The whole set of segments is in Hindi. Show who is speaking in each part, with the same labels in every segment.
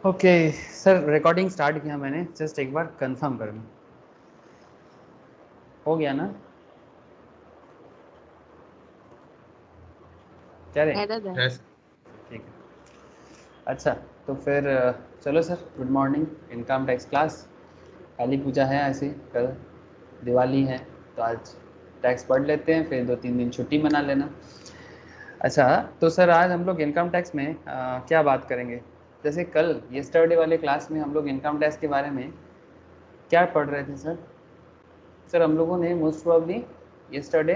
Speaker 1: ओके सर, रिकॉर्डिंग स्टार्ट किया मैंने, जस्ट एक बार कंफर्म करना हो गया ना? क्या रे?
Speaker 2: Yes.
Speaker 1: ठीक है। अच्छा, तो फिर चलो sir, good morning. Income tax class, Kali Puja है, ऐसे कल दिवाली है तो आज टैक्स पढ़ लेते हैं, फिर 2-3 दिन छुट्टी मना लेना। अच्छा, तो सर आज हम लोग इनकम टैक्स में क्या बात करेंगे? जैसे कल येस्टरडे वाले क्लास में हम लोग इनकम टैक्स के बारे में क्या पढ़ रहे थे सर? सर हम लोगों ने मोस्ट प्रोबेबली येस्टरडे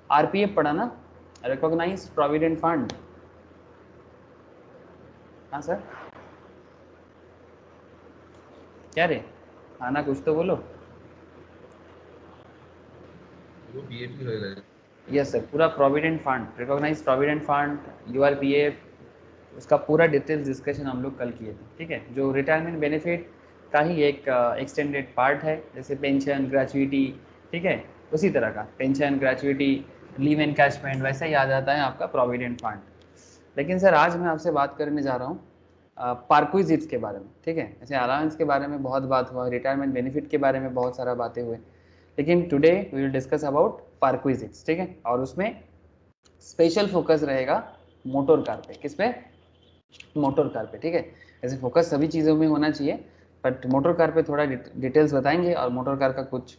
Speaker 1: आरपीएफ पढ़ा ना, रिकॉग्नाइज प्रोविडेंट फंड। हाँ सर, क्या रे, आना कुछ तो बोलो।
Speaker 2: वो पीएफ होएगा।
Speaker 1: यस सर, पूरा provident fund, recognise provident fund, URPF, उसका पूरा डिटेल्स डिस्कशन हम लोग कल किए थे। ठीक है, जो रिटायरमेंट बेनिफिट का ही एक एक्सटेंडेड पार्ट है, जैसे पेंशन, ग्रेचुइटी। ठीक है, उसी तरह का पेंशन, ग्रेचुइटी, लीव एनकैशमेंट, वैसा ही आ जाता है आपका प्रोविडेंट फंड। लेकिन सर आज मैं आपसे बात करने जा रहा हूँ पार्क्विजिट्स के बारे में। ठीक है, जैसे अलाउंस के बारे में बहुत बात हुआ, रिटायरमेंट बेनिफिट के बारे में बहुत सारा बातें हुए, लेकिन today we will discuss about perquisites. ठीक है, और उसमें स्पेशल फोकस रहेगा मोटर कार पे। किस पे? मोटर कार पे। ठीक है, ऐसे फोकस सभी चीज़ों में होना चाहिए, बट मोटर कार पे थोड़ा डिटेल्स बताएंगे और मोटर कार का कुछ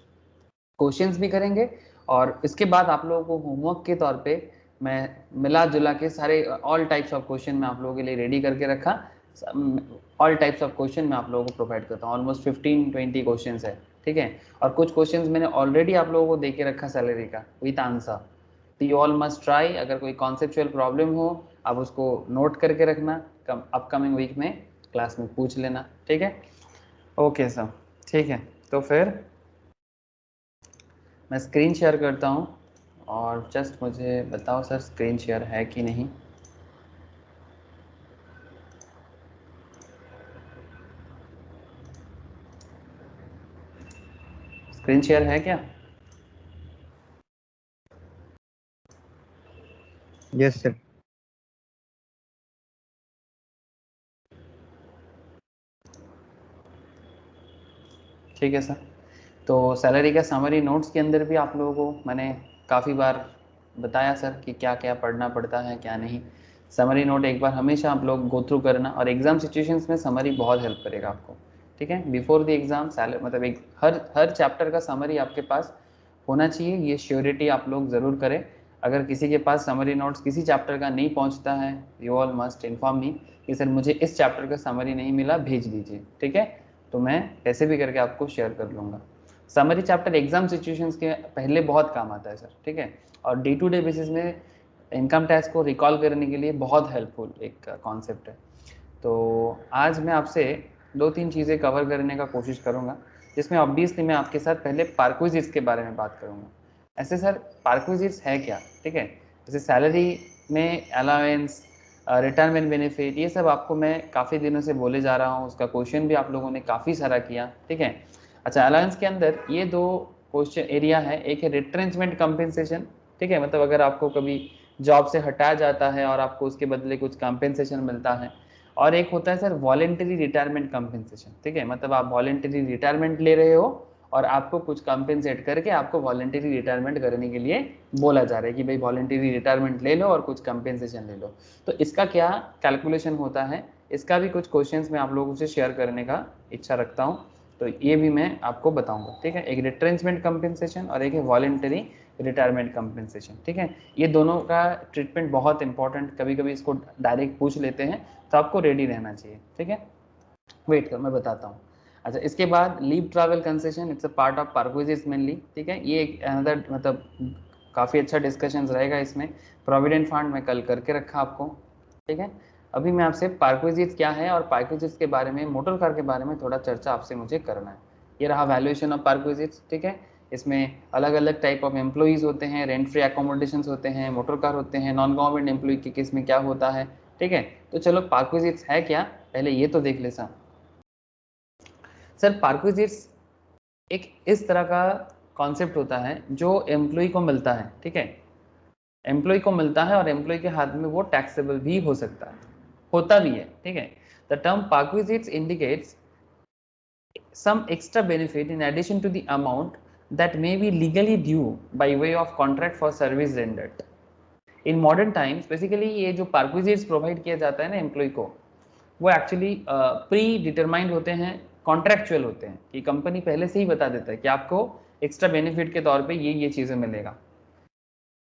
Speaker 1: क्वेश्चंस भी करेंगे। और इसके बाद आप लोगों को होमवर्क के तौर पे मैं मिला जुला के सारे ऑल टाइप्स ऑफ क्वेश्चन मैं आप लोगों के लिए रेडी करके रखा। ऑल टाइप्स ऑफ क्वेश्चन मैं आप लोगों को प्रोवाइड करता हूँ, ऑलमोस्ट 15-20 क्वेश्चन है। ठीक है, और कुछ क्वेश्चन मैंने ऑलरेडी आप लोगों को दे के रखा सैलरी का विथ आंसर, तो यू ऑल मस्ट ट्राई। अगर कोई कॉन्सेप्चुअल प्रॉब्लम हो आप उसको नोट करके रखना, अपकमिंग वीक में क्लास में पूछ लेना। ठीक है, ओके सर, ठीक है। तो फिर मैं स्क्रीन शेयर करता हूँ और जस्ट मुझे बताओ सर स्क्रीन शेयर है कि नहीं। स्क्रीन शेयर है क्या?
Speaker 3: Yes sir.
Speaker 1: ठीक है सर, तो सैलरी का समरी नोट्स के अंदर भी आप लोगों को मैंने काफ़ी बार बताया सर कि क्या क्या पढ़ना पड़ता है क्या नहीं। समरी नोट एक बार हमेशा आप लोग गो थ्रू करना, और एग्ज़ाम सिचुएशंस में समरी बहुत हेल्प करेगा आपको। ठीक है, बिफोर द एग्ज़ाम मतलब एक हर चैप्टर का समरी आपके पास होना चाहिए, ये श्योरिटी आप लोग ज़रूर करें। अगर किसी के पास समरी नोट्स किसी चैप्टर का नहीं पहुंचता है, you all must inform me कि सर मुझे इस चैप्टर का समरी नहीं मिला, भेज दीजिए। ठीक है, तो मैं कैसे भी करके आपको शेयर कर लूँगा। समरी चैप्टर एग्जाम सिचुएशंस के पहले बहुत काम आता है सर। ठीक है, और डे टू डे बेसिस में इनकम टैक्स को रिकॉल करने के लिए बहुत हेल्पफुल एक कॉन्सेप्ट है। तो आज मैं आपसे 2-3 चीज़ें कवर करने का कोशिश करूँगा, जिसमें ऑब्वियसली मैं आपके साथ पहले पार्क्विजिट्स के बारे में बात करूँगा। ऐसे सर पार्क्विजिट्स है क्या? ठीक है, जैसे सैलरी में अलाउंस, रिटायरमेंट बेनिफिट, ये सब आपको मैं काफ़ी दिनों से बोले जा रहा हूँ, उसका क्वेश्चन भी आप लोगों ने काफ़ी सारा किया। ठीक है, अच्छा, अलाउंस के अंदर ये 2 क्वेश्चन एरिया है, एक है रिट्रेंचमेंट कंपेंसेशन। ठीक है, मतलब अगर आपको कभी जॉब से हटाया जाता है और आपको उसके बदले कुछ कंपेंसेशन मिलता है, और एक होता है सर वॉलेंटरी रिटायरमेंट कंपेंसेशन। ठीक है, मतलब आप वॉलेंटरी रिटायरमेंट ले रहे हो और आपको कुछ कंपेंसेट करके आपको वॉलेंटरी रिटायरमेंट करने के लिए बोला जा रहा है कि भाई वॉलेंटरी रिटायरमेंट ले लो और कुछ कंपेंसेशन ले लो। तो इसका क्या कैलकुलेशन होता है, इसका भी कुछ क्वेश्चंस मैं आप लोगों से शेयर करने का इच्छा रखता हूँ, तो ये भी मैं आपको बताऊंगा। ठीक है, एक रिट्रेंचमेंट कंपेंसेशन और एक है वॉलेंटरी रिटायरमेंट कंपेंसेशन। ठीक है, ये दोनों का ट्रीटमेंट बहुत इंपॉर्टेंट, कभी कभी इसको डायरेक्ट पूछ लेते हैं, तो आपको रेडी रहना चाहिए। ठीक है, वेट कर मैं बताता हूँ। अच्छा, इसके बाद leave travel concession, it's a part of perquisites mainly. ठीक है, ये एक अनदर मतलब काफ़ी अच्छा डिस्कशन रहेगा इसमें। प्रोविडेंट फंड मैं कल करके रखा आपको। ठीक है, अभी मैं आपसे पार्क्विजिट्स क्या है और पार्क्विजिट्स के बारे में, मोटर कार के बारे में थोड़ा चर्चा आपसे मुझे करना है। ये रहा वैल्यूएशन ऑफ पार्क्विजिट्स। ठीक है, इसमें अलग अलग टाइप ऑफ एम्प्लॉइज़ होते हैं, रेंट फ्री एकोमोडेशंस होते हैं, मोटर कार होते हैं, नॉन गवर्नमेंट एम्प्लॉय के केस में क्या होता है। ठीक है, तो चलो पार्क्विजिट्स है क्या पहले ये तो देख ले सर। पार्क्विजिट्स एक इस तरह का कॉन्सेप्ट होता है जो एम्प्लॉय को मिलता है। ठीक है, एम्प्लॉय को मिलता है और एम्प्लॉय के हाथ में वो टैक्सेबल भी हो सकता है, होता भी है। ठीक है, The term perquisites indicates some extra benefit in addition to the amount that may be legally due by way of contract for service rendered. In modern times, basically ये जो perquisites provide किया जाता है ना एम्प्लॉय को, वो एक्चुअली प्री डिटरमाइंड होते हैं, कॉन्ट्रैक्चुअल होते हैं, कि कंपनी पहले से ही बता देता है कि आपको एक्स्ट्रा बेनिफिट के तौर पे ये चीजें मिलेगा.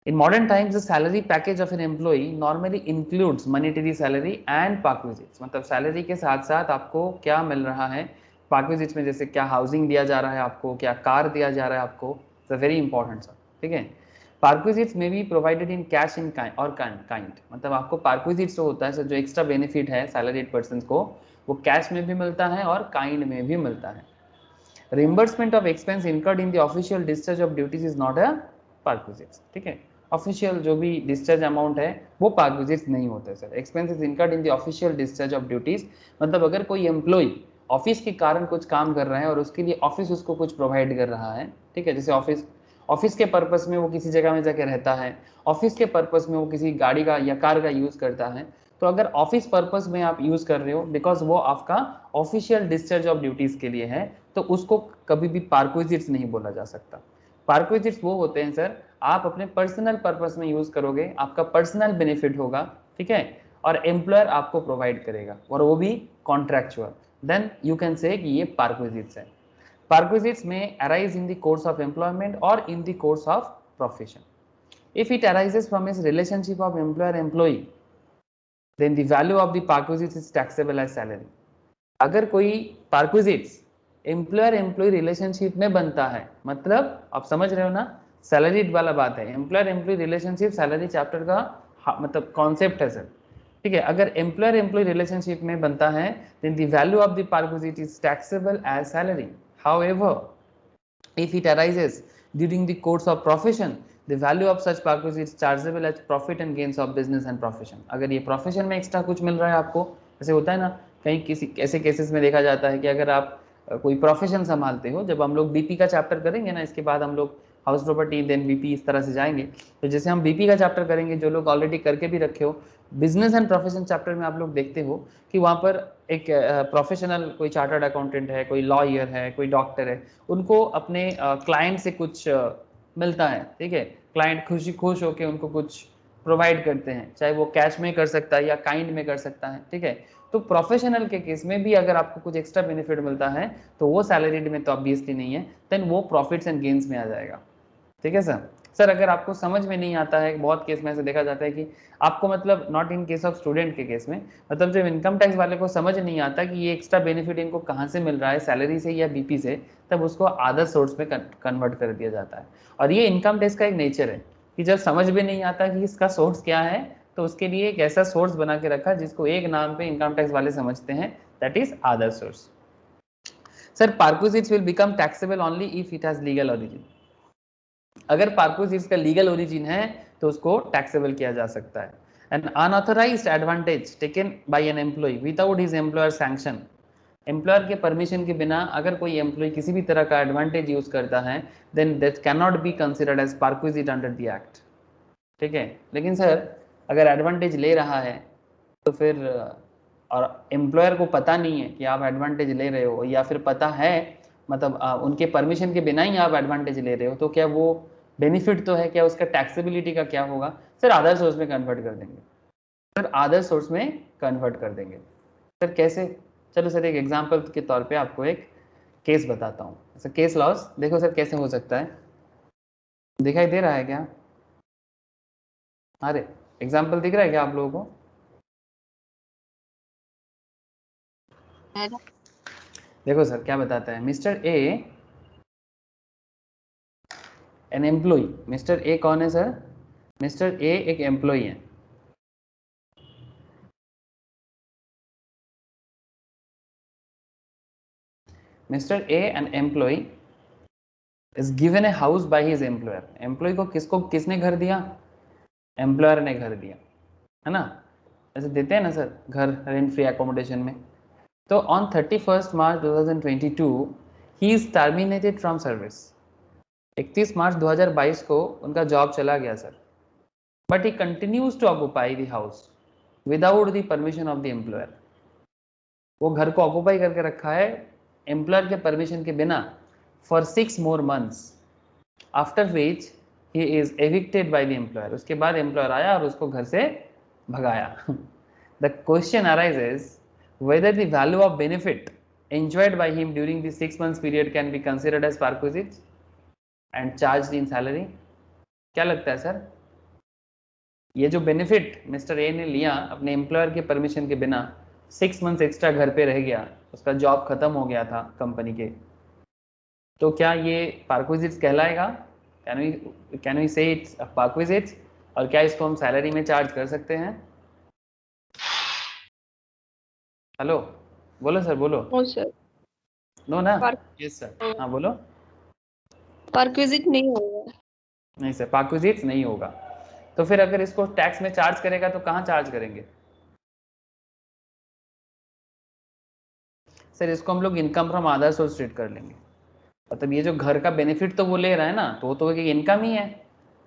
Speaker 1: In modern times, the salary package of an employee normally includes monetary salary and perquisites. मतलब सैलरी के साथ साथ आपको क्या मिल रहा है perquisites में, जैसे क्या हाउसिंग दिया जा रहा है आपको, क्या कार दिया जा रहा है आपको. It's a very important sir. ठीक है. perquisites may be provided in cash in kind और kind. मतलब आपको perquisites जो होता है सर, जो एक्स्ट्रा बेनिफिट है सैलरीड पर्सन को, वो कैश में भी मिलता है और काइंड में भी मिलता है. reimbursement of expense incurred in the official discharge of duties is not a perquisites. ठीक है. ऑफिशियल जो भी डिस्चार्ज अमाउंट है वो perquisites नहीं होते sir. Expenses incurred in the official discharge of duties, मतलब अगर कोई एम्प्लॉय ऑफिस के कारण कुछ काम कर रहा है और उसके लिए ऑफिस उसको कुछ प्रोवाइड कर रहा है, ठीक है, जैसे ऑफिस के पर्पस में वो किसी जगह में जाके रहता है, ऑफिस के पर्पस में वो किसी गाड़ी का या कार का यूज करता है, तो अगर ऑफिस पर्पस में आप यूज कर रहे हो बिकॉज वो आपका ऑफिशियल डिस्चार्ज ऑफ ड्यूटीज के लिए है, तो उसको कभी भी perquisites नहीं बोला जा सकता. perquisites वो होते हैं सर, आप अपने पर्सनल पर्पस में यूज करोगे, आपका पर्सनल बेनिफिट होगा, ठीक है, और एम्प्लॉयर आपको प्रोवाइड करेगा, और वो भी contractual, then you can say कि ये perquisites है. perquisites may arise in the course of employment or in the course of profession. If it arises from a relationship of employer-employee, then the value of the perquisites is taxable as salary. अगर कोई perquisites एम्प्लॉयर एम्प्लॉय रिलेशनशिप में बनता है, मतलब आप समझ रहे हो ना, सैलरीड वाला बात है. Employer employee relationship salary chapter का मतलब कॉन्सेप्ट है सर. ठीक है. अगर एम्प्लॉयर एम्प्लॉय रिलेशनशिप में बनता है, then the value of the perquisite is taxable as salary. However, if it arises during the course of profession, the value of such perquisite is chargeable as profit and gains of business and profession. अगर ये प्रोफेशन में एक्स्ट्रा कुछ मिल रहा है आपको, ऐसे होता है ना, कहीं किसी ऐसे केसेस में देखा जाता है कि अगर आप कोई प्रोफेशन संभालते हो, जब हम लोग बीपी का चैप्टर करेंगे ना, इसके बाद हम लोग हाउस प्रॉपर्टी देन बीपी इस तरह से जाएंगे, तो जैसे हम बीपी का चैप्टर करेंगे, जो लोग ऑलरेडी करके भी रखे हो, बिजनेस एंड प्रोफेशन चैप्टर में आप लोग देखते हो कि वहाँ पर एक प्रोफेशनल कोई चार्टर्ड अकाउंटेंट है, कोई लॉयर है, कोई डॉक्टर है, उनको अपने क्लाइंट से कुछ मिलता है. ठीक है. क्लाइंट खुश होकर उनको कुछ प्रोवाइड करते हैं, चाहे वो कैश में कर सकता है या काइंड में कर सकता है. ठीक है. तो प्रोफेशनल के केस में भी अगर आपको कुछ एक्स्ट्रा बेनिफिट मिलता है, तो वो सैलरीड में तो ऑब्वियसली नहीं है, देन वो प्रॉफिट्स एंड गेन्स में आ जाएगा. ठीक है सर. सर अगर आपको समझ में नहीं आता है, बहुत केस में ऐसे देखा जाता है कि आपको, मतलब not in case of student के केस में, मतलब जब इनकम टैक्स वाले को समझ नहीं आता कि ये एक्स्ट्रा बेनिफिट इनको कहाँ से मिल रहा है, सैलरी से या बीपी से, तब उसको अदर सोर्स में कन्वर्ट कर दिया जाता है. और ये इनकम टैक्स का एक नेचर है कि जब समझ में नहीं आता कि इसका सोर्स क्या है, तो उसके लिए एक ऐसा सोर्स बना के रखा जिसको एक नाम पे इनकम टैक्स वाले समझते हैं, that is other source. Sir perquisites will become taxable only if it has legal origin. अगर perquisites का लीगल ओरिजिन है तो उसको टैक्सेबल किया जा सकता है. An unauthorized advantage taken by an employee without his employer sanction, employer के परमिशन के बिना अगर कोई एम्प्लॉय किसी भी तरह का एडवांटेज यूज करता है, then that can not be considered as perquisite under the act. ठीक है. लेकिन सर अगर एडवांटेज ले रहा है तो फिर, और एम्प्लॉयर को पता नहीं है कि आप एडवांटेज ले रहे हो, या फिर पता है, मतलब उनके परमिशन के बिना ही आप एडवांटेज ले रहे हो, तो क्या वो बेनिफिट तो है, क्या उसका टैक्सेबिलिटी का क्या होगा? सर अदर सोर्स में कन्वर्ट कर देंगे. सर अदर सोर्स में कन्वर्ट कर देंगे. सर कैसे? चलो सर एक एग्जांपल के तौर पे आपको एक केस बताता हूँ. सर केस लॉस देखो सर कैसे हो सकता है, दिखाई दे रहा है क्या? अरे एग्जांपल दिख रहा है क्या आप लोगों को? देखो सर क्या बताता है. Mister A an employee. Mister A कौन है सर? मिस्टर ए एक एम्प्लॉय है. Mister A an employee is given a house by his employer. Employee को किसने घर दिया? एम्प्लॉयर ने घर दिया, है ना. ऐसे देते हैं ना सर घर रेंट फ्री एकोमोडेशन में. तो on 31 March 2022 he is terminated from service. 31 March 2022 को उनका जॉब चला गया sir. But he continues to occupy the house without the permission of the employer. वो घर को ऑक्यूपाई करके रखा है एम्प्लॉयर के परमिशन के बिना for 6 more months, after which he is evicted bye the employer. उसके बाद एम्प्लॉयर आया और उसको घर से भगाया। The question arises whether the value of benefit enjoyed by him during the 6 months period can be considered as perquisite and charged in salary। क्या लगता है सर, ये जो बेनिफिट मिस्टर ए ने लिया अपने एम्प्लॉयर के परमिशन के बिना, 6 मंथ्स एक्स्ट्रा घर पे रह गया, उसका जॉब खत्म हो गया था कंपनी के, तो क्या ये पार्क्विजिट्स कहलाएगा? कैन वी से इट्स पार्क्विजिट्स? और क्या इसको हम सैलरी में चार्ज कर सकते हैं? हेलो, बोलो सर, बोलो।
Speaker 3: नो सर,
Speaker 1: नो ना? यस सर, हाँ बोलो।
Speaker 3: परक्विजिट नहीं होगा।
Speaker 1: नहीं सर, पार्क्विजिट्स नहीं होगा। तो फिर अगर इसको टैक्स में चार्ज करेगा तो कहाँ चार्ज करेंगे सर? इसको हम लोग income from other source treat कर लेंगे। मतलब ये जो घर का बेनिफिट तो वो ले रहा है ना, तो वो तो एक इनकम ही है।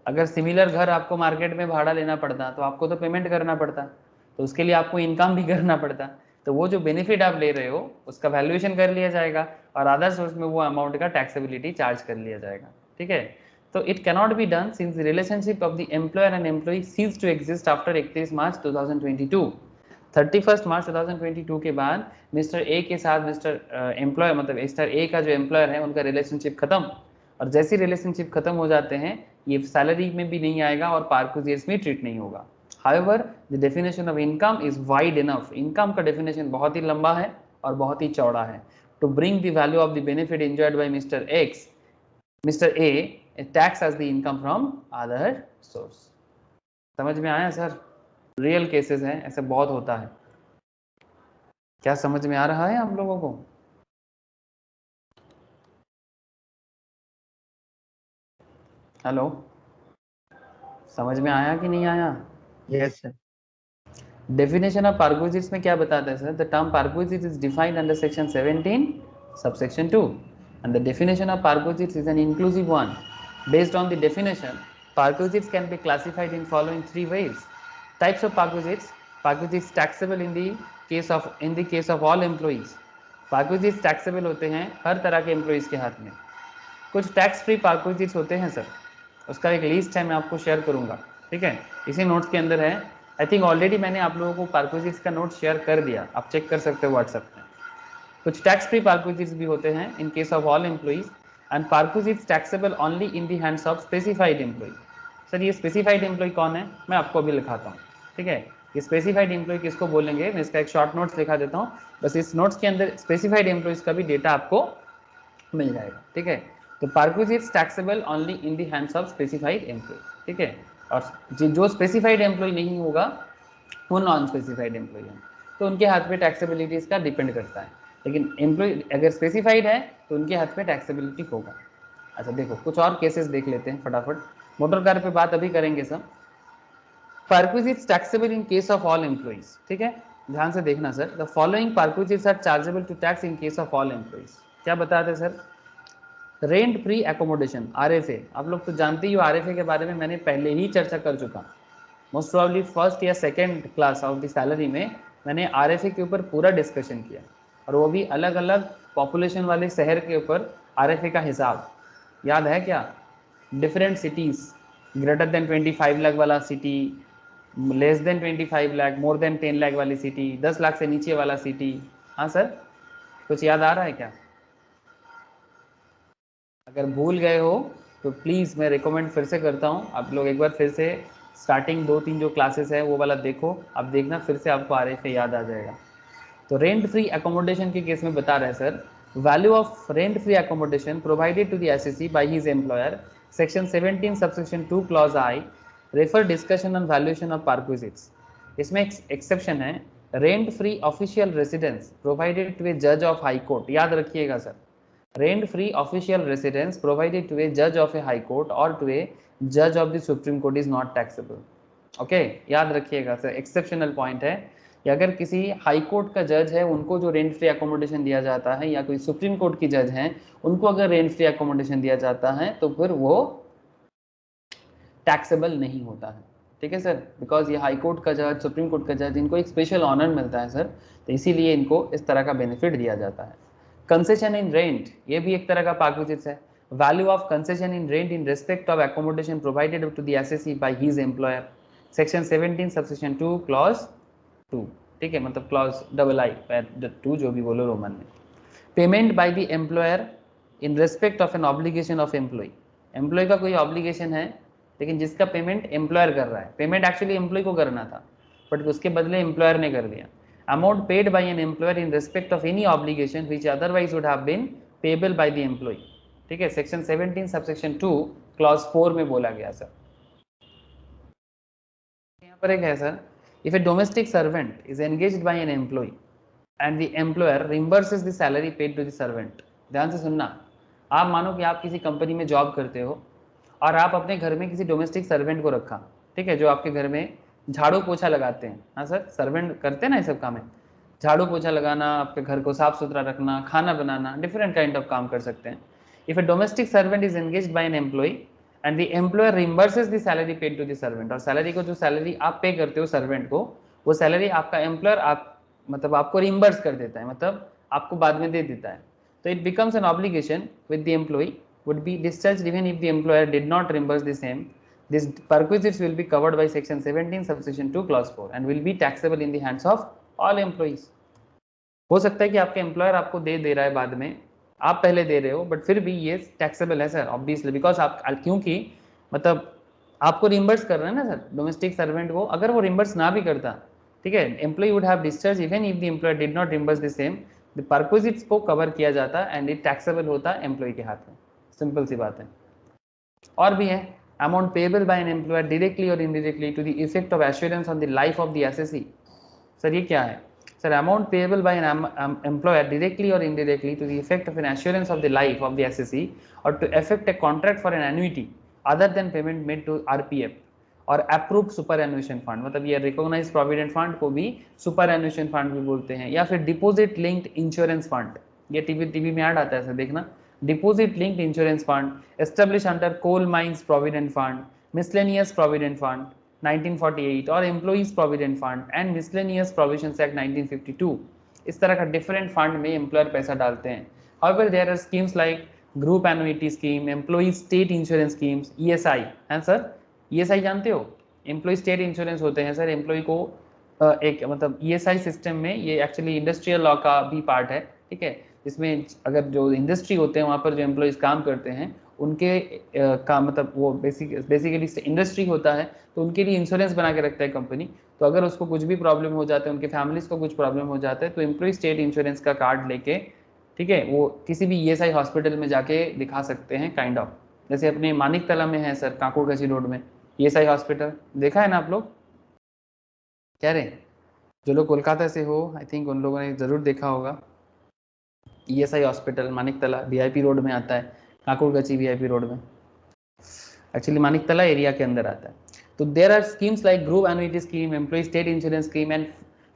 Speaker 1: अगर सिमिलर घर आपको मार्केट में भाड़ा लेना पड़ता तो आपको तो पेमेंट करना पड़ता, तो उसके लिए आपको इनकम भी करना पड़ता। तो वो जो बेनिफिट आप ले रहे हो उसका वैल्यूएशन कर लिया जाएगा और अदर सोर्स में वो अमाउंट का टैक्सेबिलिटी चार्ज कर लिया जाएगा। ठीक है, तो it cannot be done since the relationship of the employer and employee cease to exist after 31 March 2022। 31 March 2022 के बाद मिस्टर ए के साथ मिस्टर एम्प्लॉयर मतलब मिस्टर ए का जो एम्प्लॉयर है उनका रिलेशनशिप खत्म, और जैसी रिलेशनशिप खत्म हो जाते हैं ये सैलरी में भी नहीं आएगा और पार्क्विजिट्स में ट्रीट नहीं होगा। However, the definition of income is wide enough। Income का डेफिनेशन बहुत ही लंबा है और बहुत ही चौड़ा है। To bring the value of the benefit enjoyed by Mister A tax as the income from other source. समझ में आया सर? रियल केसेस हैं, ऐसे बहुत होता है। क्या समझ में आ रहा है आप लोगों को? हेलो, समझ में आया कि नहीं आया?
Speaker 4: Yes sir.
Speaker 1: Definition of perquisites में क्या बताता है sir? The term perquisite is defined under section 17 subsection 2 and the definition of perquisites is an inclusive one. Based on the definition, perquisites can be classified in following 3 ways. Types of perquisites: perquisites taxable in the case of all employees। perquisites taxable होते हैं हर तरह के एम्प्लॉइज के हाथ में। कुछ टैक्स फ्री perquisites होते हैं सर, उसका एक लिस्ट है, मैं आपको शेयर करूंगा। ठीक है, इसी नोट्स के अंदर है। आई थिंक ऑलरेडी मैंने आप लोगों को perquisites का नोट शेयर कर दिया, आप चेक कर सकते हो व्हाट्सएप में। कुछ टैक्स फ्री पार्क्विजिट्स भी होते हैं in case of all employees and perquisites taxable only in the hands of specified employee. Sir ये स्पेसिफाइड एम्प्लॉय कौन है, मैं आपको अभी लिखाता हूँ। ठीक है, ये स्पेसिफाइड एम्प्लॉय किसको बोलेंगे, मैं इसका एक शॉर्ट नोट्स लिखा देता हूँ। बस इस नोट्स के अंदर स्पेसिफाइड एम्प्लॉयज का भी डेटा आपको मिल जाएगा। ठीक है, तो perquisites taxable only in the hands of specified employee. ठीक है, और जो स्पेसिफाइड एम्प्लॉय नहीं होगा वो नॉन स्पेसिफाइड एम्प्लॉय है, तो उनके हाथ में टैक्सेबिलिटीज का डिपेंड करता है। लेकिन एम्प्लॉय अगर स्पेसिफाइड है तो उनके हाथ में टैक्सेबिलिटी होगा। अच्छा देखो, कुछ और केसेस देख लेते हैं फटाफट। मोटर कार पे बात अभी करेंगे सब। Perquisites taxable in case of all employees. ठीक है, ध्यान से देखना sir. The following perquisites are chargeable to tax in case of all employees. क्या बताते हैं sir? Rent free accommodation, RFA. आप लोग तो जानते ही हो, आरएफए के बारे में मैंने पहले ही चर्चा कर चुका। मोस्ट प्रॉब्ली फर्स्ट या second class of the salary में मैंने आरएफए के ऊपर पूरा डिस्कशन किया, और वो भी अलग अलग पॉपुलेशन वाले शहर के ऊपर आरएफए का हिसाब याद है क्या? Different cities, greater than 25 lakh वाला city, less than 25 lakh, more than 10 lakh वाली सिटी, 10 लाख से नीचे वाला सिटी। हाँ सर, कुछ याद आ रहा है क्या? अगर भूल गए हो तो प्लीज़ मैं रिकमेंड फिर से करता हूँ, आप लोग एक बार फिर से स्टार्टिंग 2-3 जो क्लासेस है वो वाला देखो, अब देखना फिर से आपको आरएफए याद आ जाएगा। तो रेंट फ्री एकोमोडेशन के केस में बता रहे हैं sir, value of rent free accommodation provided to the assessee by his employer, section 17 subsection 2 clause I, refer discussion on valuation of perquisites. इसमें एक्सेप्शन है, rent free official residence provided to a जज ऑफ हाई कोर्ट। याद रखिएगा sir, rent free official residence provided to a जज ऑफ ए हाई कोर्ट और टू ए जज of the supreme court is not taxable. Okay, याद रखिएगा सर, एक्सेप्शनल पॉइंट है कि अगर किसी हाई कोर्ट का जज है उनको जो रेंट फ्री एकोमोडेशन दिया जाता है, या कोई सुप्रीम कोर्ट की जज हैं उनको अगर रेंट फ्री एकोमोडेशन दिया जाता है तो फिर वो टैक्सेबल नहीं होता है। ठीक है सर, बिकॉज ये हाई कोर्ट का जज, सुप्रीम कोर्ट का जज, इनको एक स्पेशल ऑनर मिलता है सर, तो इसीलिए इनको इस तरह का बेनिफिट दिया जाता है। कंसेशन इन रेंट, ये भी एक तरह का परक्विजिट्स है। Value of concession in rent in respect of accommodation provided to the assessee by his employer, section 17 subsection 2 clause 2, ठीक है, मतलब क्लॉज डबल आई 2 जो भी बोलो रोमन में। Payment by the employer in respect of an obligation of employee, employee का कोई ऑब्लिगेशन है लेकिन जिसका पेमेंट एम्प्लॉयर कर रहा है, पेमेंट एक्चुअली एम्प्लॉय को करना था बट उसके बदले एम्प्लॉयर ने कर दिया। Amount paid by an employer in respect of any obligation which otherwise would have been payable by the employee, ठीक है, सेक्शन 17 सबसेक्शन 2 क्लॉज 4 में बोला गया सर। यहाँ पर एक है sir, if a domestic servant is engaged by an employee and the employer reimburses the salary paid to the servant. ध्यान से सुनना, आप मानो कि आप किसी कंपनी में जॉब करते हो और आप अपने घर में किसी डोमेस्टिक सर्वेंट को रखा, ठीक है, जो आपके घर में झाड़ू पोछा लगाते हैं। हाँ सर, सर्वेंट करते हैं ना ये सब काम है, झाड़ू पोछा लगाना, आपके घर को साफ सुथरा रखना, खाना बनाना, डिफरेंट काइंड ऑफ काम कर सकते हैं। If a domestic servant is engaged by an employee and the employer reimburses the salary paid to the servant, और सैलरी को, जो सैलरी आप पे करते हो सर्वेंट को, वो सैलरी आपका एम्प्लॉयर आप मतलब आपको रिम्बर्स कर देता है, मतलब आपको बाद में दे देता है, तो it becomes an obligation with the employee would be discharged even if the employer did not reimburse the same. These perquisites will be covered by section 17 subsection 2 clause 4 and will be taxable in the hands of all employees. हो सकता है कि आपके एम्प्लॉयर आपको दे रहा है बाद में, आप पहले दे रहे हो, बट फिर भी ये टैक्सेबल है सर ऑब्वियसली, बिकॉज आप, क्योंकि मतलब आपको रिम्बर्स कर रहे हैं ना सर डोमेस्टिक सर्वेंट को, अगर वो रिम्बर्स ना भी करता, ठीक है, employee would have discharge even if the employer did not reimburse the same, the perquisites को कवर किया जाता एंड इट टैक्सेबल होता एम्प्लॉय के हाथ में, सिंपल सी बात है। और भी है, amount payable by an employer directly और indirectly to the effect of assurance on the life of the assessee. Sir ये क्या है sir? Amount payable by an employer directly और indirectly to the effect of an assurance of the life of the assessee और to effect a contract for an annuity other than payment made to RPF और अप्रूव्ड सुपर एन्युएशन फंड, मतलब ये रिकॉग्नाइज्ड प्रोविडेंट फंड को भी सुपर एन्युएशन फंड भी बोलते हैं, या फिर डिपॉजिट लिंक्ड इंश्योरेंस फंड, ये टीवी में ऐड आता है सर, देखना, deposit linked insurance fund establish under coal mines provident fund, miscellaneous provident fund 1948 और employees provident fund and miscellaneous provisions act 1952। इस तरह का डिफरेंट फंड में एम्प्लॉयर पैसा डालते हैं। However there are schemes like group annuity scheme, employees state insurance schemes, ESI है सर, ईएसआई जानते हो, एम्प्लॉय स्टेट इंश्योरेंस होते हैं सर, एम्प्लॉय को एक मतलब ईएसआई सिस्टम में, ये एक्चुअली इंडस्ट्रियल लॉ का भी पार्ट है, ठीक है, इसमें अगर जो इंडस्ट्री होते हैं वहाँ पर जो एम्प्लॉयज काम करते हैं उनके का मतलब वो बेसिकली इंडस्ट्री होता है, तो उनके लिए इंश्योरेंस बना के रखता है कंपनी, तो अगर उसको कुछ भी प्रॉब्लम हो जाता है, उनके फैमिलीज को कुछ प्रॉब्लम हो जाता है, तो एम्प्लॉय स्टेट इंश्योरेंस का कार्ड लेके, ठीक है, वो किसी भी ईएसआई हॉस्पिटल में जाके दिखा सकते हैं काइंड ऑफ, जैसे अपने मानिक तला में है सर, काकोड़गंजी रोड में ईएसआई हॉस्पिटल, देखा है ना आप लोग? क्या रे, जो लोग कोलकाता से हो आई थिंक उन लोगों ने जरूर देखा होगा ईएसआई हॉस्पिटल, मानिक तला वीआईपी रोड में आता है, काकोड़गंजी वीआईपी रोड में, एक्चुअली मानिक तला एरिया के अंदर आता है। तो there are schemes like group annuity scheme, employee state insurance scheme and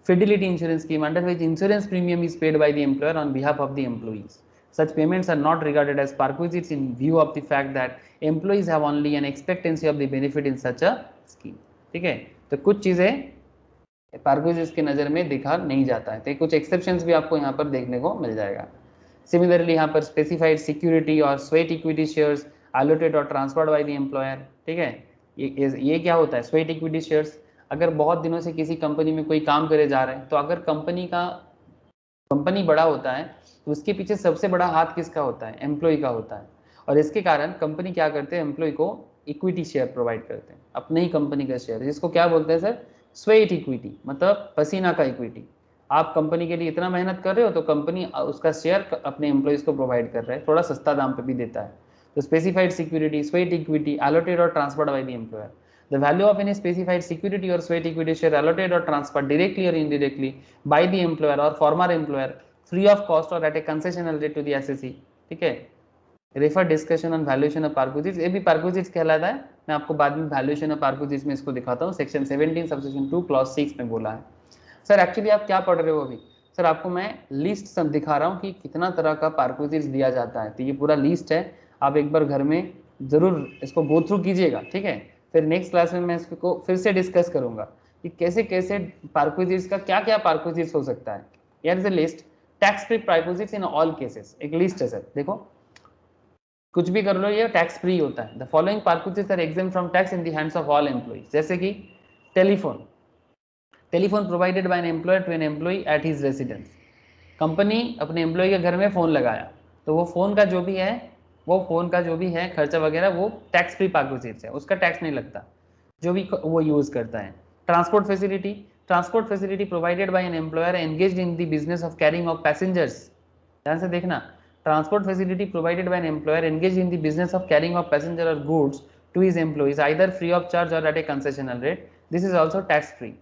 Speaker 1: fidelity insurance scheme under which insurance premium is paid by the employer on behalf of the employees. Such payments are not regarded as perquisites in view of the fact that employees have only an expectancy of the benefit in such a scheme. ठीक है, तो कुछ चीजें परक्विजिट्स की नज़र में दिखा नहीं जाता है, तो कुछ एक्सेप्शंस भी आपको यहाँ पर देखने को मिल जाएगा। सिमिलरली यहाँ पर स्पेसिफाइड सिक्योरिटी और स्वेट इक्विटी शेयर्स अलॉटेड और ट्रांसफर्ड बाय द एम्प्लॉयर, ठीक है, ये क्या होता है स्वेट इक्विटी शेयर्स? अगर बहुत दिनों से किसी कंपनी में कोई काम करे जा रहे हैं, तो अगर कंपनी बड़ा होता है तो उसके पीछे सबसे बड़ा हाथ किसका होता है? एम्प्लॉय का होता है, और इसके कारण कंपनी क्या करते हैं, एम्प्लॉय को इक्विटी शेयर प्रोवाइड करते हैं, अपने ही कंपनी का शेयर, जिसको क्या बोलते हैं सर? स्वेट इक्विटी, मतलब पसीना का इक्विटी। आप कंपनी के लिए इतना मेहनत कर रहे हो तो कंपनी उसका शेयर अपने एम्प्लॉयज को प्रोवाइड कर रहा है, थोड़ा सस्ता दाम पे भी देता है। तो specified security, sweat equity allotted और transferred by the employer. The value of any specified security or sweat equity share allotted or transferred directly or indirectly by the employer or former employer free of cost or at a concessional rate to the SSE, ठीक है। Refer discussion on valuation of perquisites, ये भी परक्विजिट्स कहलाता है, मैं आपको बाद में वैल्यूएशन ऑफ परक्विजिट्स में इसको दिखाता हूँ, सेक्शन 17 सबसेक्शन 2 क्लॉज 6 में बोला है। सर एक्चुअली आप क्या पढ़ रहे हो अभी? सर आपको मैं लिस्ट सब दिखा रहा हूँ कि कितना तरह का परक्विजिट्स दिया जाता है, तो ये पूरा लिस्ट है, आप एक बार घर में जरूर इसको गो थ्रू कीजिएगा, ठीक है, फिर नेक्स्ट क्लास में मैं इसको फिर से डिस्कस करूंगा कि कैसे कैसे पार्क्विजिट्स का क्या क्या पार्क्विजिट्स हो सकता है। Here is a list, tax free perquisites in all cases, एक लिस्ट है सर, देखो कुछ भी कर लो ये टैक्स फ्री होता है। The following perquisites are exempt from tax in the hands of all employees, जैसे कि telephone, telephone provided by an employer to an employee at his residence. Company अपने एम्प्लॉय के घर में फ़ोन लगाया, तो वो फ़ोन का जो भी है, वो फ़ोन का जो भी है खर्चा वगैरह वो टैक्स फ्री पार्क्विजिट्स है, उसका टैक्स नहीं लगता जो भी वो यूज़ करता है। Transport facility, transport facility provided by an employer engaged in the business of carrying of passengers, ध्यान से देखना, transport facility provided by an employer engaged in the business of carrying of passenger और goods to his employees either free of charge और at a concessional rate, this is also tax free.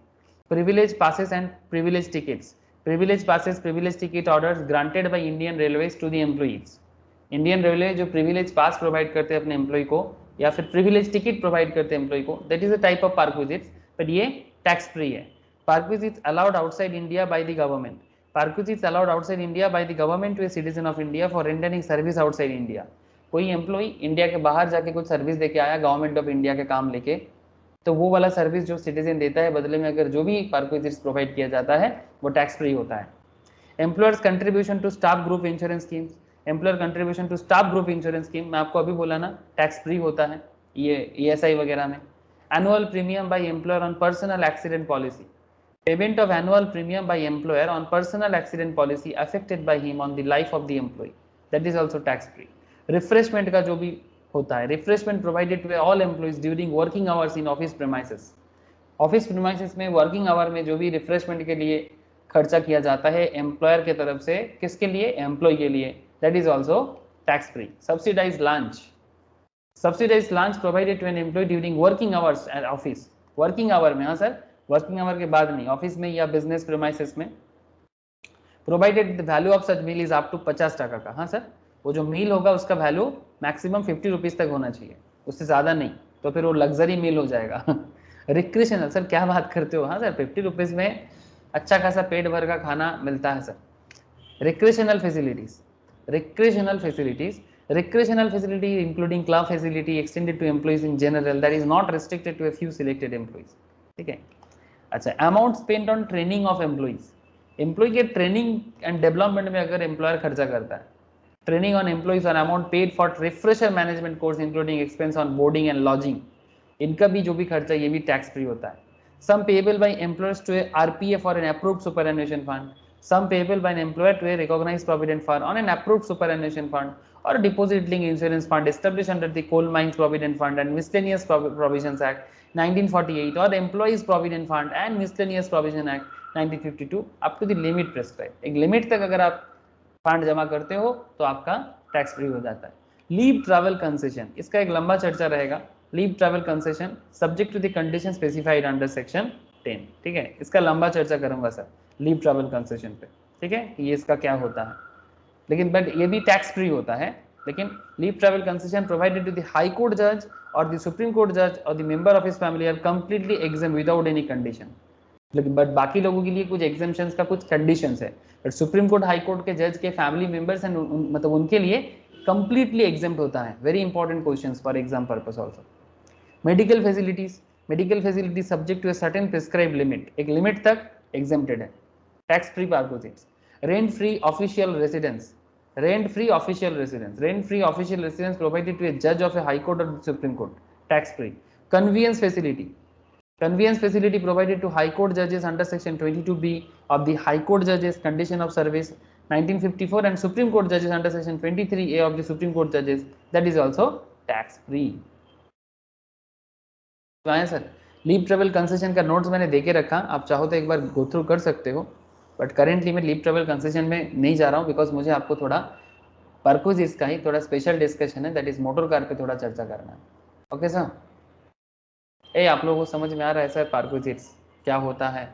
Speaker 1: Privilege passes and privilege tickets. Privilege passes, privilege ticket orders granted by Indian Railways to the employees. Indian Railway जो privilege pass provide करते हैं अपने employee को या फिर privilege ticket provide करते हैं employee को, that is a type of perquisites, but ये tax free है। Perquisites allowed outside India by the government. Perquisites allowed outside India by the government to a citizen of India for rendering service outside India. कोई एम्प्लॉई इंडिया के बाहर जाके कुछ सर्विस देके आया गवर्नमेंट ऑफ इंडिया के काम लेके, तो वो वाला सर्विस जो सिटीजन देता है बदले में अगर जो भी पार्क्विजिट्स प्रोवाइड किया जाता है वो टैक्स फ्री होता है। Employers contribution to staff group insurance scheme, employer contribution to staff group insurance scheme, मैं आपको अभी बोला ना टैक्स फ्री होता है ये ESI वगैरह में। Annual premium by employer on personal accident policy, payment of annual premium by employer on personal accident policy affected by him on the life of the employee, that is also tax free. Refreshment का जो भी होता है, refreshment provided to all employees during working hours in office premises, office premises में वर्किंग आवर में जो भी रिफ्रेशमेंट के लिए खर्चा किया जाता है एम्प्लॉयर के तरफ से, किसके लिए, एम्प्लॉय के लिए, that is also tax free. Subsidise lunch, subsidise lunch provided to an employee during working hours at office, working hour में, हाँ सर, वर्किंग आवर के बाद नहीं, ऑफिस में या बिजनेस प्रीमाइसेस में। Provided the value of such meal is up to 50 टका का, हाँ सर, वो जो मील होगा उसका वैल्यू मैक्सिमम 50 रुपीज तक होना चाहिए, उससे ज़्यादा नहीं, तो फिर वो लग्जरी मील हो जाएगा। रिक्रिएशनल, सर क्या बात करते हो, हाँ सर 50 रुपीज़ में अच्छा खासा पेट भर का खाना मिलता है sir. Recreational facilities, recreational facilities, recreational facility including club facility extended to employees in general, that is not restricted to a few selected employees, ठीक है। अच्छा, amount spend on training of employees, employee के ट्रेनिंग एंड डेवलपमेंट में अगर एम्प्लॉयर खर्चा करता है, ट्रेनिंग ऑन एम्प्लॉइज और amount paid for refresher management course including expense on boarding and lodging, इनका भी जो भी खर्चा ये भी टैक्स फ्री होता है। Sum payable by employers to RPF और an approved superannuation fund, sum payable by an employer to a recognised provident fund on an approved superannuation fund or deposit linked insurance fund established under the Coal Mines Provident Fund and Miscellaneous Provisions Act 1948 or Employees Provident Fund and Miscellaneous Provision Act 1952 up to the limit prescribed, एक लिमिट तक अगर आप फंड जमा करते हो तो आपका टैक्स फ्री हो जाता है। लीव ट्रैवल कंसेशन, इसका एक लंबा चर्चा रहेगा। Leave travel concession subject to the condition specified under section 10, ठीक है, इसका लंबा चर्चा करूंगा सर लीव ट्रैवल कंसेशन पे, ठीक है, कि ये इसका क्या होता है, लेकिन बट ये भी टैक्स फ्री होता है। लेकिन leave travel concession provided to the high court जज और द सुप्रीम कोर्ट जज और the member of his family are completely exempt without any condition, लेकिन बट बाकी लोगों के लिए कुछ एग्जाम्पशंस का कुछ कंडीशंस है, but supreme court high court के जज के फैमिली मेंबर्स एंड मतलब उनके लिए कंप्लीटली एग्जाम्प्ट होता है। Very important questions for exam purpose also. Medical facilities, medical facilities subject to a certain prescribe limit, एक लिमिट तक एग्जाम्प्टेड है, tax free perquisites. Rent free official residence, rent free official residence, rent free official residence provided to a judge of a high court or supreme court, tax free. Conveyance facility, conveyance facility provided to high court judges under section 22B of the high court judges condition of service 1954 and supreme court judges under section 23A of the supreme court judges, that is also tax free। Sir leave travel concession का नोट्स मैंने देके रखा, आप चाहो तो एक बार गो थ्रू कर सकते हो, बट करेंटली मैं लीव ट्रेवल कंसेशन में नहीं जा रहा हूँ बिकॉज मुझे आपको थोड़ा पर्पस का ही थोड़ा स्पेशल डिस्कशन है, दैट इज मोटर कार पे थोड़ा चर्चा करना है। ओके सर, ए आप लोगों को समझ में आ रहा है सर पार्कोजिट्स क्या होता है?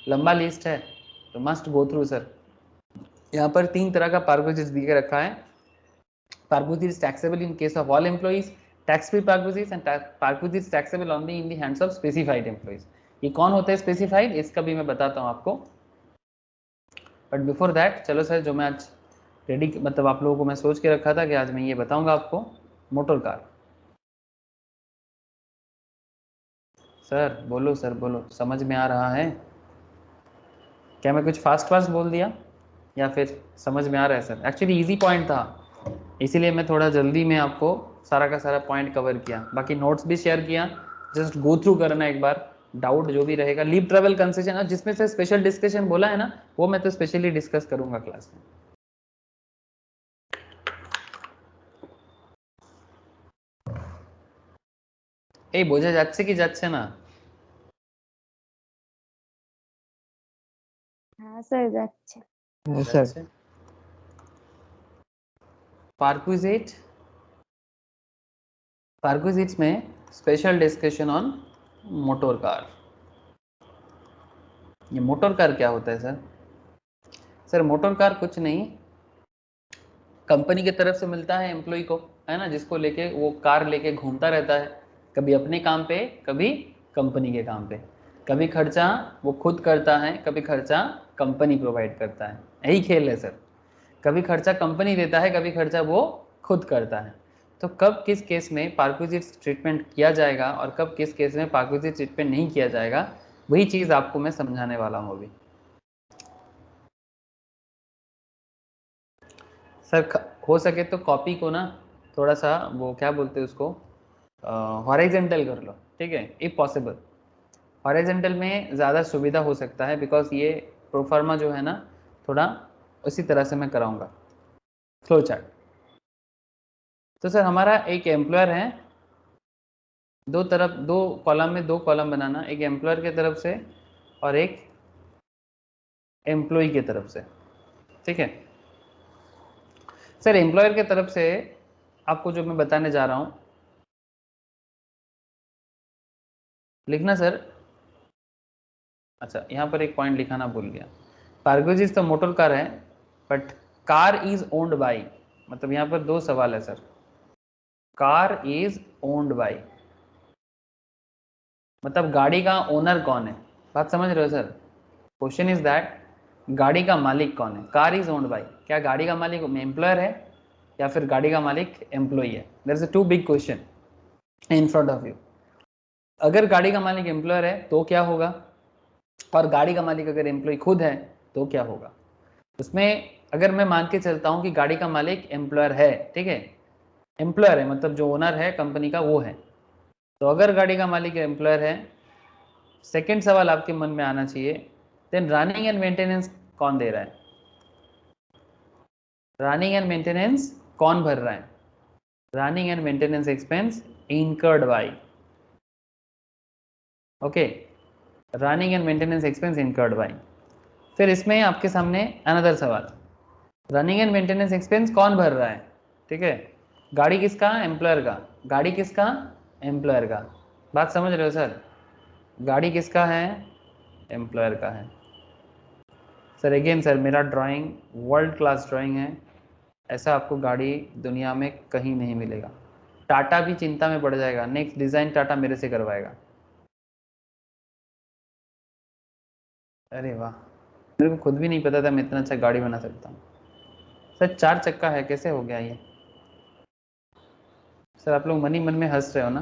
Speaker 1: लंबा लिस्ट है तो मस्ट गो थ्रू सर। यहाँ पर 3 तरह का पार्कोजिट्स दिए रखा है। Perquisites taxable in case of all employees, tax free perquisites and perquisites taxable only in the hands of specified employees. ये कौन होता है स्पेसिफाइड, इसका भी मैं बताता हूँ आपको, बट बिफोर दैट चलो सर, जो मैं आज रेडी मतलब आप लोगों को मैं सोच के रखा था कि आज मैं ये बताऊंगा आपको, मोटर कार। सर बोलो, सर बोलो, समझ में आ रहा है? क्या मैं कुछ फास्ट फास्ट बोल दिया या फिर समझ में आ रहा है सर? एक्चुअली इजी पॉइंट था, इसीलिए मैं थोड़ा जल्दी में आपको सारा का सारा पॉइंट कवर किया, बाकी नोट्स भी शेयर किया। जस्ट गो थ्रू करना एक बार, डाउट जो भी रहेगा। लीव ट्रेवल कंसेशन और जिसमें से स्पेशल डिस्कशन बोला है ना, वो मैं तो स्पेशली डिस्कस करूंगा क्लास में। এই বোঝা যাচ্ছে কি যাচ্ছে না?
Speaker 4: हाँ सर যাচ্ছে।
Speaker 5: हाँ सर।
Speaker 1: যাচ্ছে। पार्क्विजिट, पार्क्विजिट्स में special discussion on motor car. ये मोटर कार क्या होता है सर? सर मोटर कार कुछ नहीं, कंपनी की तरफ से मिलता है एम्प्लॉय को, है ना, जिसको लेके वो कार लेके घूमता रहता है, कभी अपने काम पे, कभी कंपनी के काम पे। कभी खर्चा वो खुद करता है, कभी खर्चा कंपनी प्रोवाइड करता है। यही खेल है सर, कभी खर्चा कंपनी देता है, कभी खर्चा वो खुद करता है। तो कब किस केस में पार्क्विजिट ट्रीटमेंट किया जाएगा और कब किस केस में पार्क्विजिट ट्रीटमेंट नहीं किया जाएगा, वही चीज़ आपको मैं समझाने वाला हूँ अभी। सर हो सके तो कॉपी को ना थोड़ा सा वो क्या बोलते हैं उसको, हॉरिजॉन्टल कर लो, ठीक है, इफ पॉसिबल। हॉरिजॉन्टल में ज़्यादा सुविधा हो सकता है, बिकॉज ये प्रोफार्मा जो है ना थोड़ा उसी तरह से मैं कराऊंगा फ्लो चार्ट। तो सर हमारा एक एम्प्लॉयर है, दो तरफ, दो कॉलम में दो कॉलम बनाना, एक एम्प्लॉयर की तरफ से और एक एम्प्लॉय की तरफ से, ठीक है। सर एम्प्लॉयर की तरफ से आपको जो मैं बताने जा रहा हूँ लिखना सर। अच्छा यहाँ पर एक पॉइंट लिखाना भूल गया, पार्क्विजिट तो मोटर कार है, but car is owned by, मतलब यहाँ पर दो सवाल है sir. Car is owned by मतलब गाड़ी का ओनर कौन है, बात समझ रहे हो सर? क्वेश्चन इज दैट गाड़ी का मालिक कौन है? कार इज ओन्ड बाई, क्या गाड़ी का मालिक एम्प्लॉयर है या फिर गाड़ी का मालिक एम्प्लॉय है? There is a two big question in front of you. अगर गाड़ी का मालिक एम्प्लॉयर है तो क्या होगा, और गाड़ी का मालिक अगर एम्प्लॉय खुद है तो क्या होगा? उसमें अगर मैं मान के चलता हूं कि गाड़ी का मालिक एम्प्लॉयर है, ठीक है, एम्प्लॉयर है मतलब जो ओनर है कंपनी का वो है, तो अगर गाड़ी का मालिक एम्प्लॉयर है, सेकंड सवाल आपके मन में आना चाहिए, देन रनिंग एंड मेंटेनेंस कौन दे रहा है? रनिंग एंड मेंटेनेंस कौन भर रहा है? Running and maintenance expense incurred by, okay, running and maintenance expense incurred by. फिर इसमें आपके सामने अनदर सवाल, रनिंग एंड मेंटेनेंस एक्सपेंस कौन भर रहा है? ठीक है, गाड़ी किसका? एम्प्लॉयर का। गाड़ी किसका? एम्प्लॉयर का। बात समझ रहे हो सर? गाड़ी किसका है? एम्प्लॉयर का है। सर अगेन सर मेरा ड्राइंग वर्ल्ड क्लास ड्राइंग है, ऐसा आपको गाड़ी दुनिया में कहीं नहीं मिलेगा। टाटा भी चिंता में पड़ जाएगा, नेक्स्ट डिज़ाइन टाटा मेरे से करवाएगा। अरे वाह, मेरे को खुद भी नहीं पता था मैं इतना अच्छा गाड़ी बना सकता हूँ। सर 4 चक्का है, कैसे हो गया ये? सर आप लोग मन ही मन में हंस रहे हो ना?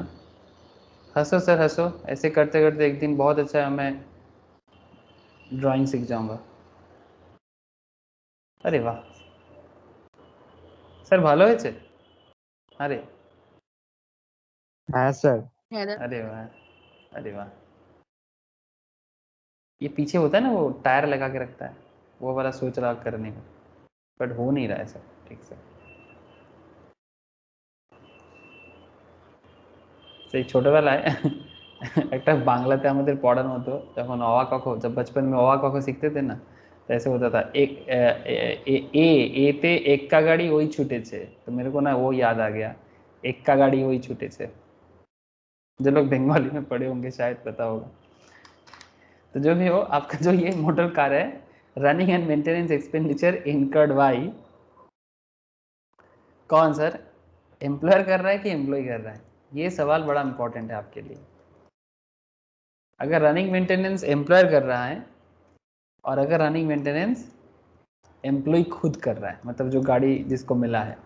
Speaker 1: हंसो सर हंसो, ऐसे करते करते एक दिन बहुत अच्छा मैं ड्राइंग सीख जाऊंगा। अरे वाह सर ভালো হয়েছে? अरे
Speaker 5: हाँ सर।
Speaker 1: अरे वाह, अरे वाह। ये पीछे होता है ना वो टायर लगा के रखता है, वो वाला सोच रहा करने का, बट हो नहीं रहा है सर ठीक से। সেই ছোটবেলায় একটা বাংলাতে আমাদের পড়ানো হতো যখন অ আ ক খ, जब बचपन में অ আ ক খ सीखते थे ना, तो ऐसे होता था एक एते एक्का गाड़ी वही छूटेছে, तो मेरे को ना वो याद आ गया, एक्का गाड़ी वही छूटेছে। जो लोग बंगाली में पढ़े होंगे शायद पता होगा। तो जो भी हो, आपका जो ये मोटर कार है, running and maintenance expenditure incurred by कौन सर? एम्प्लॉयर कर रहा है कि एम्प्लॉय कर रहा है? ये सवाल बड़ा इंपॉर्टेंट है आपके लिए। अगर रनिंग मेंटेनेंस एम्प्लॉयर कर रहा है और अगर रनिंग मेंटेनेंस एम्प्लॉय खुद कर रहा है, मतलब जो गाड़ी जिसको मिला है,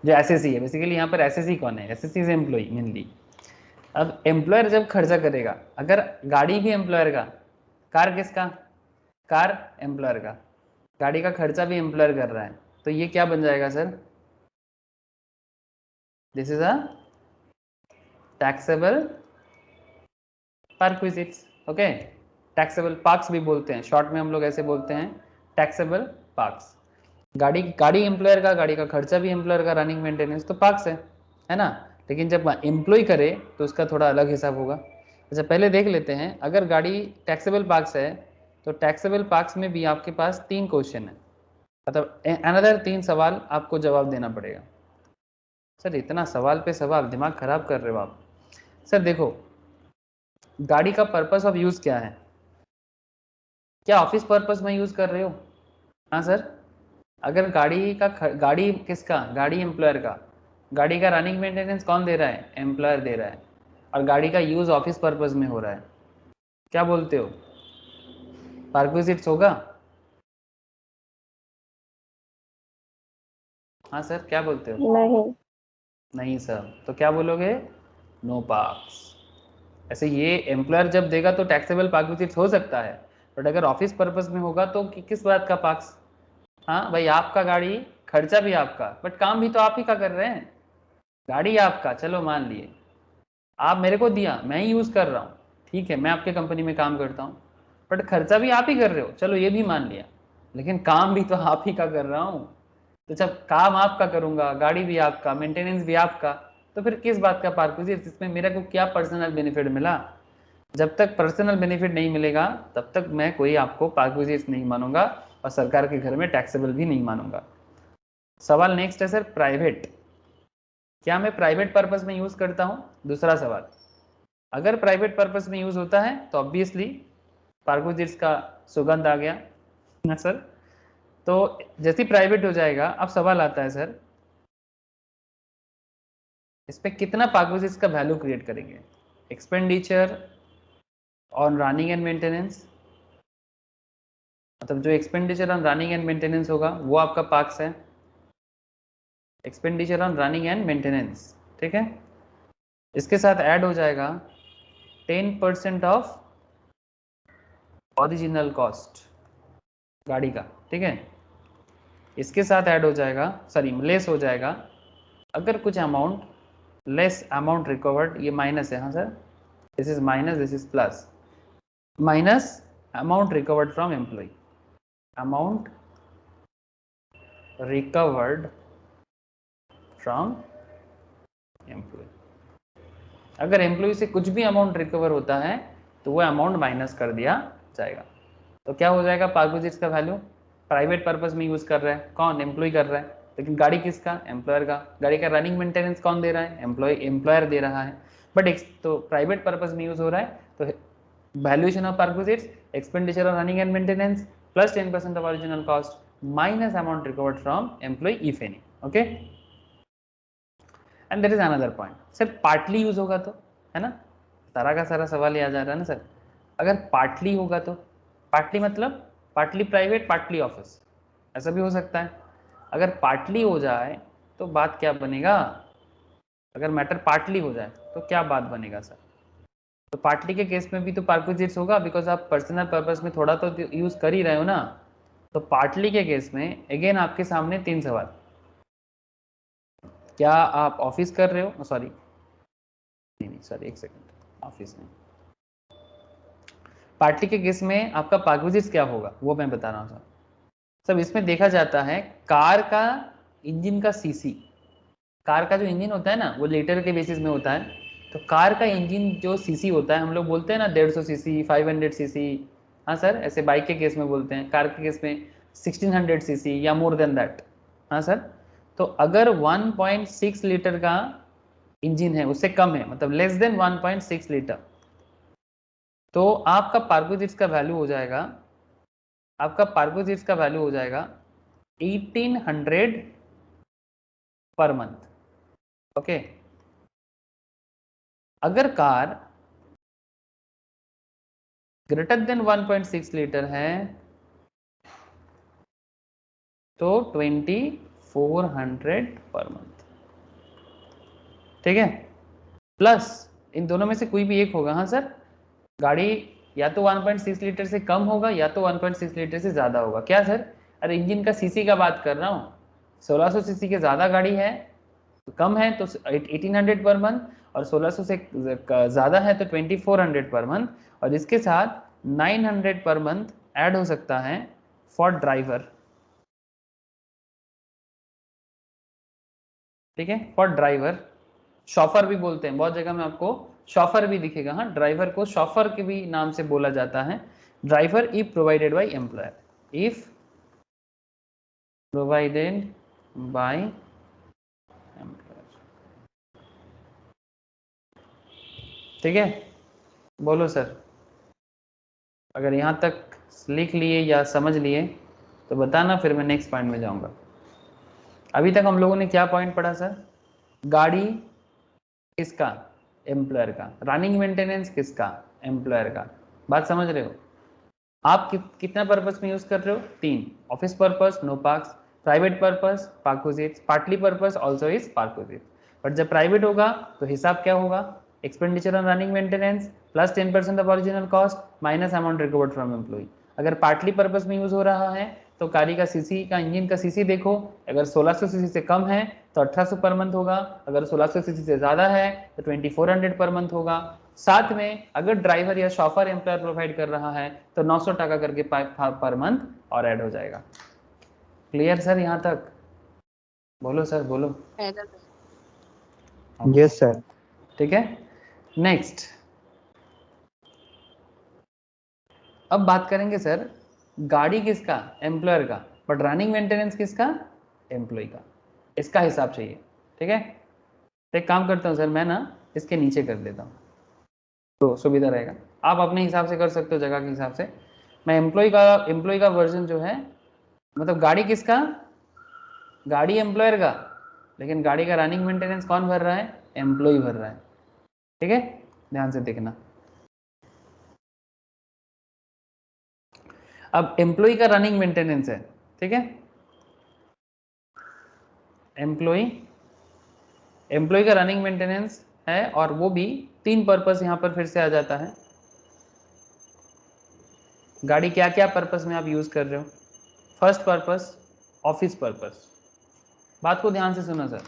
Speaker 1: जो एसएससी है बेसिकली, यहाँ पर एसएससी कौन है? Assessee is employee mainly. अब एम्प्लॉयर जब खर्चा करेगा, अगर गाड़ी भी एम्प्लॉयर का, कार किसका, कार एम्प्लॉयर का, गाड़ी का खर्चा भी एम्प्लॉयर कर रहा है, तो ये क्या बन जाएगा sir, this is a taxable perquisites. Okay, taxable parks भी बोलते हैं, शॉर्ट में हम लोग ऐसे बोलते हैं टैक्सेबल पार्क्स। गाड़ी एम्प्लॉयर का, गाड़ी का खर्चा भी एम्प्लॉयर का, रनिंग मेंटेनेंस तो पार्क्स है ना। लेकिन जब एम्प्लॉय करे तो उसका थोड़ा अलग हिसाब होगा। अच्छा पहले देख लेते हैं, अगर गाड़ी टैक्सेबल पार्क्स है तो टैक्सेबल पार्क्स में भी आपके पास 3 क्वेश्चन है, मतलब अनदर 3 सवाल आपको जवाब देना पड़ेगा। सर इतना सवाल पे सवाल, दिमाग खराब कर रहे हो आप। सर देखो, गाड़ी का पर्पस ऑफ यूज क्या है, क्या ऑफिस पर्पस में यूज कर रहे हो? हाँ सर, अगर गाड़ी किसका, गाड़ी एम्प्लॉयर का, गाड़ी का रनिंग मेंटेनेंस कौन दे रहा है, एम्प्लॉयर दे रहा है, और गाड़ी का यूज ऑफिस पर्पस में हो रहा है, क्या बोलते हो, परक्विजिट्स होगा? हाँ सर, क्या बोलते हो?
Speaker 3: नहीं।
Speaker 1: नहीं सर, तो क्या बोलोगे, नो पार्क्स। ऐसे ये एम्प्लॉयर जब देगा तो टैक्सेबल परक्विजिट्स हो सकता है, बट अगर ऑफिस पर्पस में होगा तो किस बात का पार्क्स? हाँ भाई, आपका गाड़ी, खर्चा भी आपका, बट काम भी तो आप ही का कर रहे हैं। गाड़ी आपका, चलो मान लिए, आप मेरे को दिया, मैं ही यूज कर रहा हूँ, ठीक है, मैं आपके कंपनी में काम करता हूँ, बट खर्चा भी आप ही कर रहे हो, चलो ये भी मान लिया, लेकिन काम भी तो आप ही का कर रहा हूँ। तो जब काम आपका करूंगा, गाड़ी भी आपका, मेंटेनेंस भी आपका, तो फिर किस बात का पार्क्विजिट, इसमें मेरे को क्या पर्सनल बेनिफिट मिला? जब तक पर्सनल बेनिफिट नहीं मिलेगा तब तक मैं कोई आपको पार्क्विजिट नहीं मानूंगा, और सरकार के घर में टैक्सेबल भी नहीं मानूंगा। सवाल नेक्स्ट है सर, प्राइवेट, क्या मैं प्राइवेट पर्पस में यूज करता हूं? दूसरा सवाल, अगर प्राइवेट पर्पस में यूज होता है तो ऑब्वियसली पार्कोजिट्स का सुगंध आ गया ना सर। तो जैसे प्राइवेट हो जाएगा, अब सवाल आता है सर, इस पे कितना पार्कोजिट्स का वैल्यू क्रिएट करेंगे? Expenditure on running and maintenance, मतलब जो expenditure on running and maintenance होगा वो आपका पार्क्स है, expenditure on running and maintenance, ठीक है। इसके साथ ऐड हो जाएगा 10% ऑफ ओरिजिनल कॉस्ट गाड़ी का, ठीक है। इसके साथ ऐड हो जाएगा, सॉरी लेस हो जाएगा, अगर कुछ अमाउंट, लेस अमाउंट रिकवर्ड, ये माइनस है, हाँ sir, this is minus, this is plus, minus amount recovered from employ, amount recovered from employee. अगर एम्प्लॉय से कुछ भी अमाउंट रिकवर होता है तो वो अमाउंट माइनस कर दिया जाएगा। तो क्या हो जाएगा पार्कोजिट्स का वैल्यू? प्राइवेट पर्पस में यूज कर रहा है कौन, एम्प्लॉय कर रहा है, लेकिन गाड़ी किसका, एम्प्लॉयर का, गाड़ी का रनिंग मेंटेनेंस कौन दे रहा है, एम्प्लॉयर दे रहा है, बट तो प्राइवेट पर्पस में यूज हो रहा है, तो valuation of perquisites, expenditure on running and maintenance plus 10% of original cost minus amount recovered from employee if any. Okay, and there is another point, sir partly use होगा तो, है ना, सारा का सारा सवाल ये आ जा रहा है ना सर, अगर पार्टली होगा तो, पार्टली मतलब पार्टली प्राइवेट पार्टली ऑफिस, ऐसा भी हो सकता है। अगर पार्टली हो जाए तो बात क्या बनेगा, अगर मैटर पार्टली हो जाए तो क्या बात बनेगा सर? तो पार्टली के केस में भी तो पार्क्विजिट्स होगा, बिकॉज आप पर्सनल पर्पस में थोड़ा तो यूज कर ही रहे हो ना। तो पार्टली के केस में अगेन आपके सामने 3 सवाल, क्या आप ऑफिस कर रहे हो, सॉरी नहीं सॉरी एक सेकंड, ऑफिस में, पार्टली के केस में आपका पार्क्विजिट्स क्या होगा वो मैं बता रहा हूँ सर। सब इसमें देखा जाता है कार का इंजन का सीसी, कार का जो इंजन होता है ना वो लीटर के बेसिस में होता है, तो कार का इंजन जो सीसी होता है, हम लोग बोलते हैं ना 150 सीसी, 500 सीसी, हाँ सर, ऐसे बाइक के केस में बोलते हैं, कार के केस में 1600 सीसी या मोर देन दैट, हाँ सर। तो अगर 1.6 लीटर का इंजन है, उससे कम है, मतलब लेस देन 1.6 लीटर, तो आपका पार्क्विजिट्स का वैल्यू हो जाएगा, आपका पार्क्विजिट्स का वैल्यू हो जाएगा 1800 पर मंथ। ओके, अगर कार ग्रेटर देन 1.6 लीटर है तो 2400 पर मंथ, ठीक है, प्लस इन दोनों में से कोई भी एक होगा। हाँ सर, गाड़ी या तो 1.6 लीटर से कम होगा या तो 1.6 लीटर से ज़्यादा होगा। क्या सर? अरे इंजन का सीसी का बात कर रहा हूँ। 1600 सीसी के ज़्यादा गाड़ी है, कम है तो 1800 पर मंथ, और 1600 से ज़्यादा है तो 2400 पर मंथ, और इसके साथ 900 पर मंथ ऐड हो सकता है फॉर ड्राइवर। ठीक है, फॉर ड्राइवर, शॉफर भी बोलते हैं, बहुत जगह में आपको शॉफर भी दिखेगा। हाँ, ड्राइवर को शॉफर के भी नाम से बोला जाता है। Driver if provided by employer, if provided by employer. ठीक है, बोलो सर, अगर यहाँ तक लिख लिए या समझ लिए तो बताना, फिर मैं नेक्स्ट पॉइंट में जाऊंगा। अभी तक हम लोगों ने क्या पॉइंट पढ़ा सर? गाड़ी किसका? एम्प्लॉयर का। रनिंग मेंटेनेंस किसका? एम्प्लॉयर का। बात समझ रहे हो? आप कितना पर्पस में यूज कर रहे हो? 3। Office purpose no perks, private purpose perquisites, partly purpose also is perquisite. But जब प्राइवेट होगा तो हिसाब क्या होगा? Expenditure on running maintenance plus 10% of original cost minus amount recovered from employee. अगर पार्टली पर्पस में यूज हो रहा है तो गाड़ी का सीसी का, इंजन का सीसी देखो, अगर 1600 सीसी से कम है तो 1800 पर मंथ होगा, अगर 1600 सीसी से ज़्यादा है तो 2400 पर मंथ होगा। साथ में अगर ड्राइवर या शॉफर एम्प्लॉयर प्रोवाइड कर रहा है तो 900 टका करके पर मंथ और ऐड हो जाएगा। क्लियर सर यहाँ तक? बोलो सर, बोलो।
Speaker 4: Yes sir.
Speaker 1: ठीक है, नेक्स्ट अब बात करेंगे सर, गाड़ी किसका? एम्प्लॉयर का, बट रनिंग मेंटेनेंस किसका? एम्प्लॉय का। इसका हिसाब चाहिए। ठीक है, तो एक काम करता हूँ सर, मैं ना इसके नीचे कर देता हूँ तो सुविधा रहेगा। आप अपने हिसाब से कर सकते हो, जगह के हिसाब से। मैं एम्प्लॉय का वर्जन जो है, मतलब गाड़ी किसका? गाड़ी एम्प्लॉयर का, लेकिन गाड़ी का रनिंग मेंटेनेंस कौन भर रहा है? एम्प्लॉय भर रहा है। ठीक है, ध्यान से देखना। अब एम्प्लॉय का रनिंग मेंटेनेंस है, ठीक है, एम्प्लॉय का रनिंग मेंटेनेंस है, और वो भी 3 पर्पस यहां पर फिर से आ जाता है। गाड़ी क्या क्या पर्पस में आप यूज कर रहे हो? First purpose office purpose. बात को ध्यान से सुनो सर,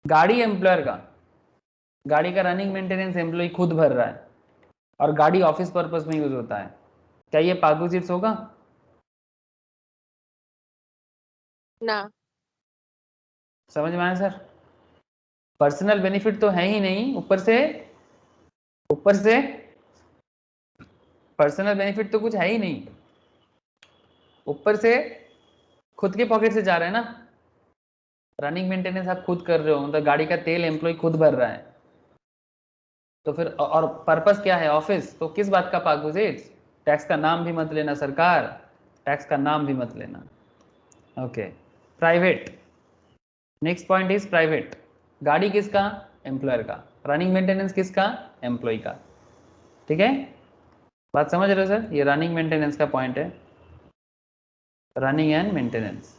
Speaker 1: गाड़ी एम्प्लॉयर का, गाड़ी का रनिंग मेंटेनेंस एम्प्लॉय खुद भर रहा है, और गाड़ी ऑफिस पर्पस में यूज होता है। क्या ये पार्कोजिट्स होगा?
Speaker 3: ना।
Speaker 1: समझ में आया सर? पर्सनल बेनिफिट तो है ही नहीं, ऊपर से पर्सनल बेनिफिट तो कुछ है ही नहीं, ऊपर से खुद के पॉकेट से जा रहा है ना। रनिंग मेंटेनेंस आप खुद कर रहे हो, मतलब गाड़ी का तेल एम्प्लॉय खुद भर रहा है, तो फिर और पर्पस क्या है? ऑफिस। तो किस बात का पार्कोजिट्स? टैक्स का नाम भी मत लेना सरकार, टैक्स का नाम भी मत लेना। Okay, private. Next point is private. गाड़ी किसका? एम्प्लॉयर का। रनिंग मेंटेनेंस किसका? एम्प्लॉय का। ठीक है, बात समझ रहे हो सर? ये रनिंग मेंटेनेंस का पॉइंट है, रनिंग एंड मेंटेनेंस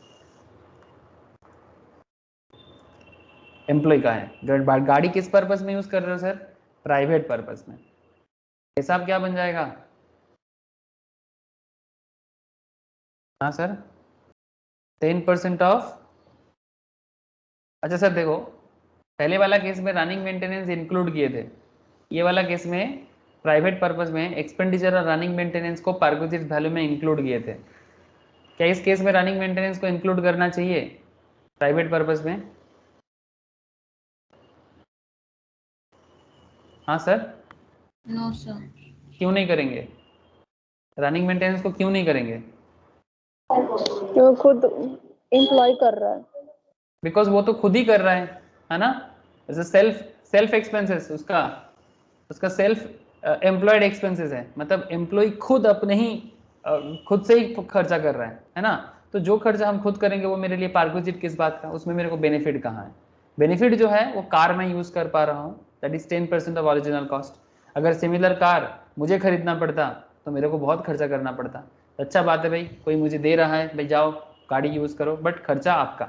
Speaker 1: एम्प्लॉय का है। गाड़ी किस पर्पस में यूज कर रहे हो सर? प्राइवेट पर्पस में। हिसाब क्या बन जाएगा? हाँ सर, 10% ऑफ। अच्छा सर देखो, पहले वाला केस में रनिंग मेंटेनेंस इंक्लूड किए थे, ये वाला केस में प्राइवेट पर्पस में एक्सपेंडिचर और रनिंग मेंटेनेंस को पार्कोजिट वैल्यू में इंक्लूड किए थे। क्या इस केस में रनिंग मेंटेनेंस को इंक्लूड करना चाहिए प्राइवेट पर्पस में? हाँ सर।
Speaker 3: No sir.
Speaker 1: क्यों नहीं करेंगे? रनिंग मेंटेनेंस को क्यों नहीं करेंगे?
Speaker 3: जो खुद एम्प्लॉय कर रहा है।
Speaker 1: बिकॉज वो तो खुद ही कर रहा है ना। जैसे सेल्फ एक्सपेंसेस, उसका उसका सेल्फ एम्प्लॉयड एक्सपेंसेस है, मतलब एम्प्लॉय खुद अपने ही खुद से ही खर्चा कर रहा है ना। तो जो खर्चा हम खुद करेंगे वो मेरे लिए पार्कोजिट किस बात का? उसमें मेरे को बेनिफिट कहाँ है? बेनिफिट जो है वो कार में यूज कर पा रहा हूँ, that is 10% of original cost. अगर सिमिलर कार मुझे खरीदना पड़ता तो मेरे को बहुत खर्चा करना पड़ता। अच्छा बात है भाई, कोई मुझे दे रहा है, भाई जाओ गाड़ी यूज करो, बट खर्चा आपका।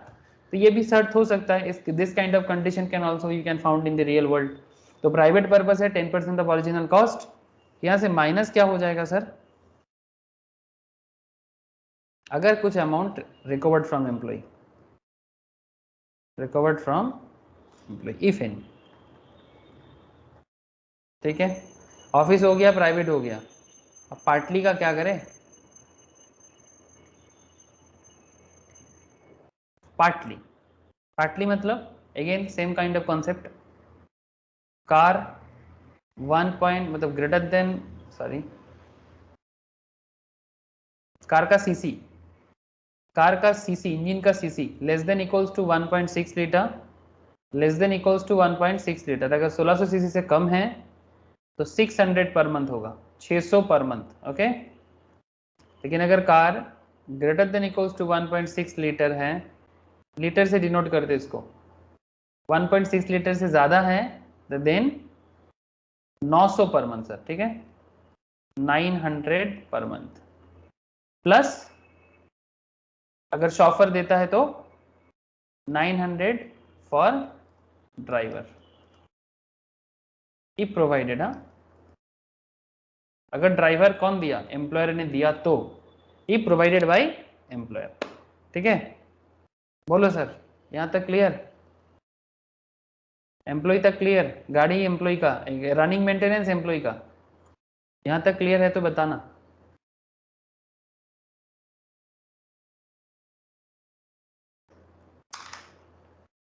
Speaker 1: तो ये भी शर्त हो सकता है। This kind of condition can also you can found in the real world. तो प्राइवेट पर्पस है 10% ऑफ ओरिजिनल कॉस्ट, यहां से माइनस क्या हो जाएगा सर, अगर कुछ amount recovered from employ, recovered from employee if any, ठीक है। ऑफिस हो गया, प्राइवेट हो गया, अब पार्टली का क्या करें, पार्टली, पार्टली मतलब again same kind of concept, car 1 point मतलब ग्रेटर देन, सॉरी, कार का सीसी, कार का सीसी, इंजन का CC less than equals to 1.6 litre, less than equals to 1.6 litre, अगर 1600 सीसी से कम है तो 600 पर मंथ होगा, 600 पर मंथ, ओके। लेकिन अगर car greater than equals to 1.6 litre है, लीटर से डिनोट करते इसको, 1.6 लीटर से ज्यादा है देन 900 पर मंथ सर, ठीक है, 900 पर मंथ, प्लस अगर शॉफर देता है तो 900 फॉर ड्राइवर, इफ प्रोवाइडेड, हाँ, अगर ड्राइवर कौन दिया, एम्प्लॉयर ने दिया तो, इफ प्रोवाइडेड बाय एम्प्लॉयर, ठीक है। बोलो सर, यहां तक क्लियर, एम्प्लॉय तक क्लियर, गाड़ी एम्प्लॉय का, रनिंग मेंटेनेंस एम्प्लॉय का, यहां तक क्लियर है तो बताना।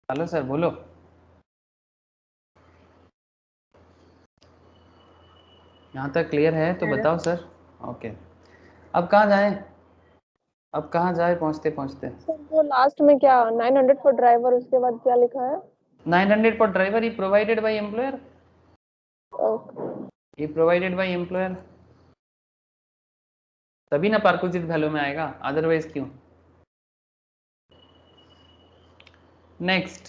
Speaker 1: हेलो सर बोलो, यहाँ तक क्लियर है तो बताओ सर, ओके। अब कहाँ जाएं, अब कहाँ जाए पहुँचते पहुँचते,
Speaker 3: सर वो लास्ट में क्या 900 फॉर ड्राइवर, उसके बाद क्या लिखा है?
Speaker 1: 900 for driver E provided by employer,
Speaker 3: okay.
Speaker 1: E provided by employer, तभी ना पार्कुचित वैल्यू में आएगा, अदरवाइज क्यों। नेक्स्ट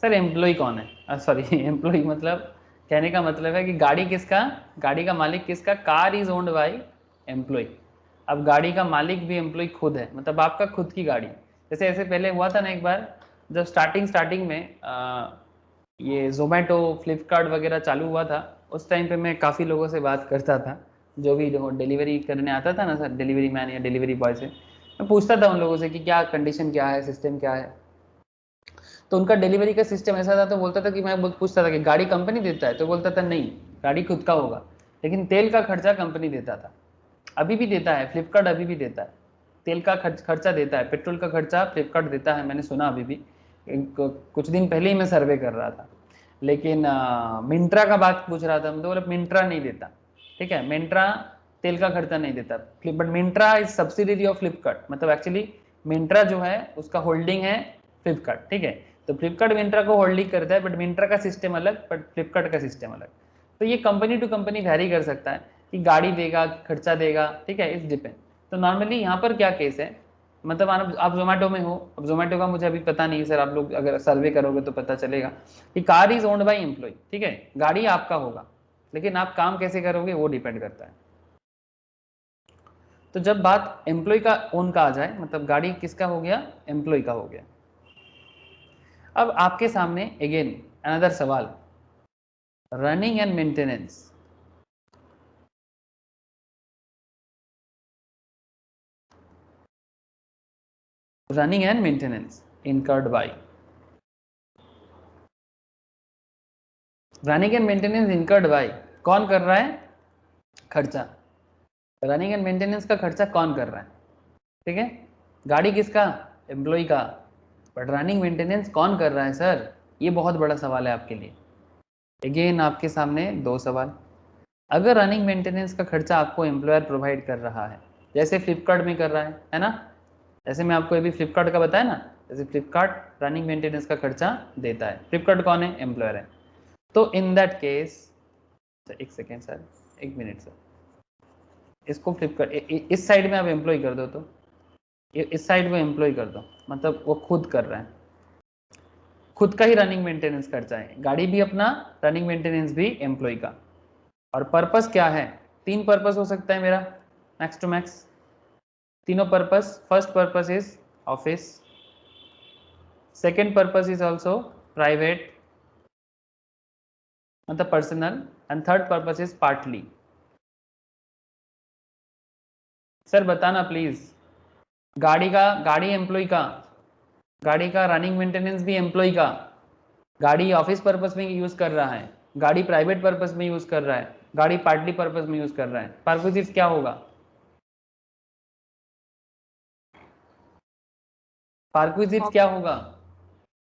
Speaker 1: सर, एम्प्लॉय कौन है, सॉरी एम्प्लॉय मतलब कहने का मतलब है कि गाड़ी किसका, गाड़ी का मालिक किसका, car is owned by employee. अब गाड़ी का मालिक भी एम्प्लॉय खुद है, मतलब आपका खुद की गाड़ी, जैसे ऐसे पहले हुआ था ना एक बार, जब स्टार्टिंग में ये जोमेटो फ्लिपकार्ट वगैरह चालू हुआ था, उस टाइम पे मैं काफ़ी लोगों से बात करता था, जो भी डिलीवरी करने आता था ना सर, डिलीवरी मैन या डिलीवरी बॉय से, मैं पूछता था उन लोगों से कि क्या कंडीशन क्या है, सिस्टम क्या है। तो उनका डिलीवरी का सिस्टम ऐसा था, तो बोलता था कि मैं पूछता था कि गाड़ी कंपनी देता है, तो बोलता था नहीं, गाड़ी खुद का होगा, लेकिन तेल का खर्चा कंपनी देता था, अभी भी देता है, फ्लिपकार्ट अभी भी देता है, तेल का खर्चा देता है, पेट्रोल का खर्चा फ्लिपकार्ट देता है, मैंने सुना अभी भी, कुछ दिन पहले ही मैं सर्वे कर रहा था। लेकिन मिंत्रा का बात पूछ रहा था, मतलब बोला मिंत्रा नहीं देता, ठीक है, मिंत्रा तेल का खर्चा नहीं देता, but Myntra is subsidiary of Flipkart, मतलब एक्चुअली मिंत्रा जो है उसका होल्डिंग है फ्लिपकार्ट, ठीक है, तो फ्लिपकार्ट मिंत्रा को होल्डिंग करता है, बट मिंत्रा का सिस्टम अलग, बट फ्लिपकार्ट का सिस्टम अलग। तो ये कंपनी टू कंपनी वैरी कर सकता है कि गाड़ी देगा, खर्चा देगा, ठीक है, इट्स डिपेंड। तो नॉर्मली यहाँ पर क्या केस है, मतलब आप जोमेटो में हो, अब जोमेटो का मुझे अभी पता नहीं सर, आप लोग अगर सर्वे करोगे तो पता चलेगा कि car is owned by employee, ठीक है, गाड़ी आपका होगा, लेकिन आप काम कैसे करोगे वो डिपेंड करता है। तो जब बात एम्प्लॉय का ओन का आ जाए, मतलब गाड़ी किसका हो गया, एम्प्लॉय का हो गया। अब आपके सामने अगेन अनदर सवाल, running and maintenance, running and maintenance incurred by, running and maintenance incurred by, कौन कर रहा है खर्चा, रनिंग एंड मेंटेनेंस का खर्चा कौन कर रहा है, ठीक है, गाड़ी किसका, एम्प्लॉय का, बट रनिंग मेंटेनेंस कौन कर रहा है सर, ये बहुत बड़ा सवाल है आपके लिए। अगेन आपके सामने दो सवाल, अगर रनिंग मेंटेनेंस का खर्चा आपको एम्प्लॉयर प्रोवाइड कर रहा है, जैसे फ्लिपकार्ट में कर रहा है ना, जैसे मैं आपको अभी फ्लिपकार्ट का बताया ना, जैसे फ्लिपकार्ट रनिंग मेंटेनेंस का खर्चा देता है, फ्लिपकार्ट कौन है, एम्प्लॉयर है, तो इन दैट केस, एक सेकेंड सर, एक मिनट सर, इसको फ्लिपकार्ट इस साइड में आप एम्प्लॉय कर दो, तो इस साइड में एम्प्लॉय कर दो, मतलब वो खुद कर रहा है, खुद का ही रनिंग मेंटेनेंस खर्चा है, गाड़ी भी अपना, रनिंग मेंटेनेंस भी एम्प्लॉय का। और पर्पस क्या है, तीन पर्पस हो सकता है मेरा मैक्स टू मैक्स, तीनों purpose, first purpose is office, second purpose is also private, मतलब personal, and third purpose is partly. Sir बताना प्लीज, गाड़ी एम्प्लॉय का, गाड़ी का रनिंग मेंटेनेंस भी एम्प्लॉय का, गाड़ी ऑफिस पर्पस में यूज कर रहा है, गाड़ी प्राइवेट पर्पस में यूज कर रहा है, गाड़ी पार्टली पर्पस में यूज कर रहा है, परक्विजिट्स क्या होगा? परक्विजिट्स क्या होगा?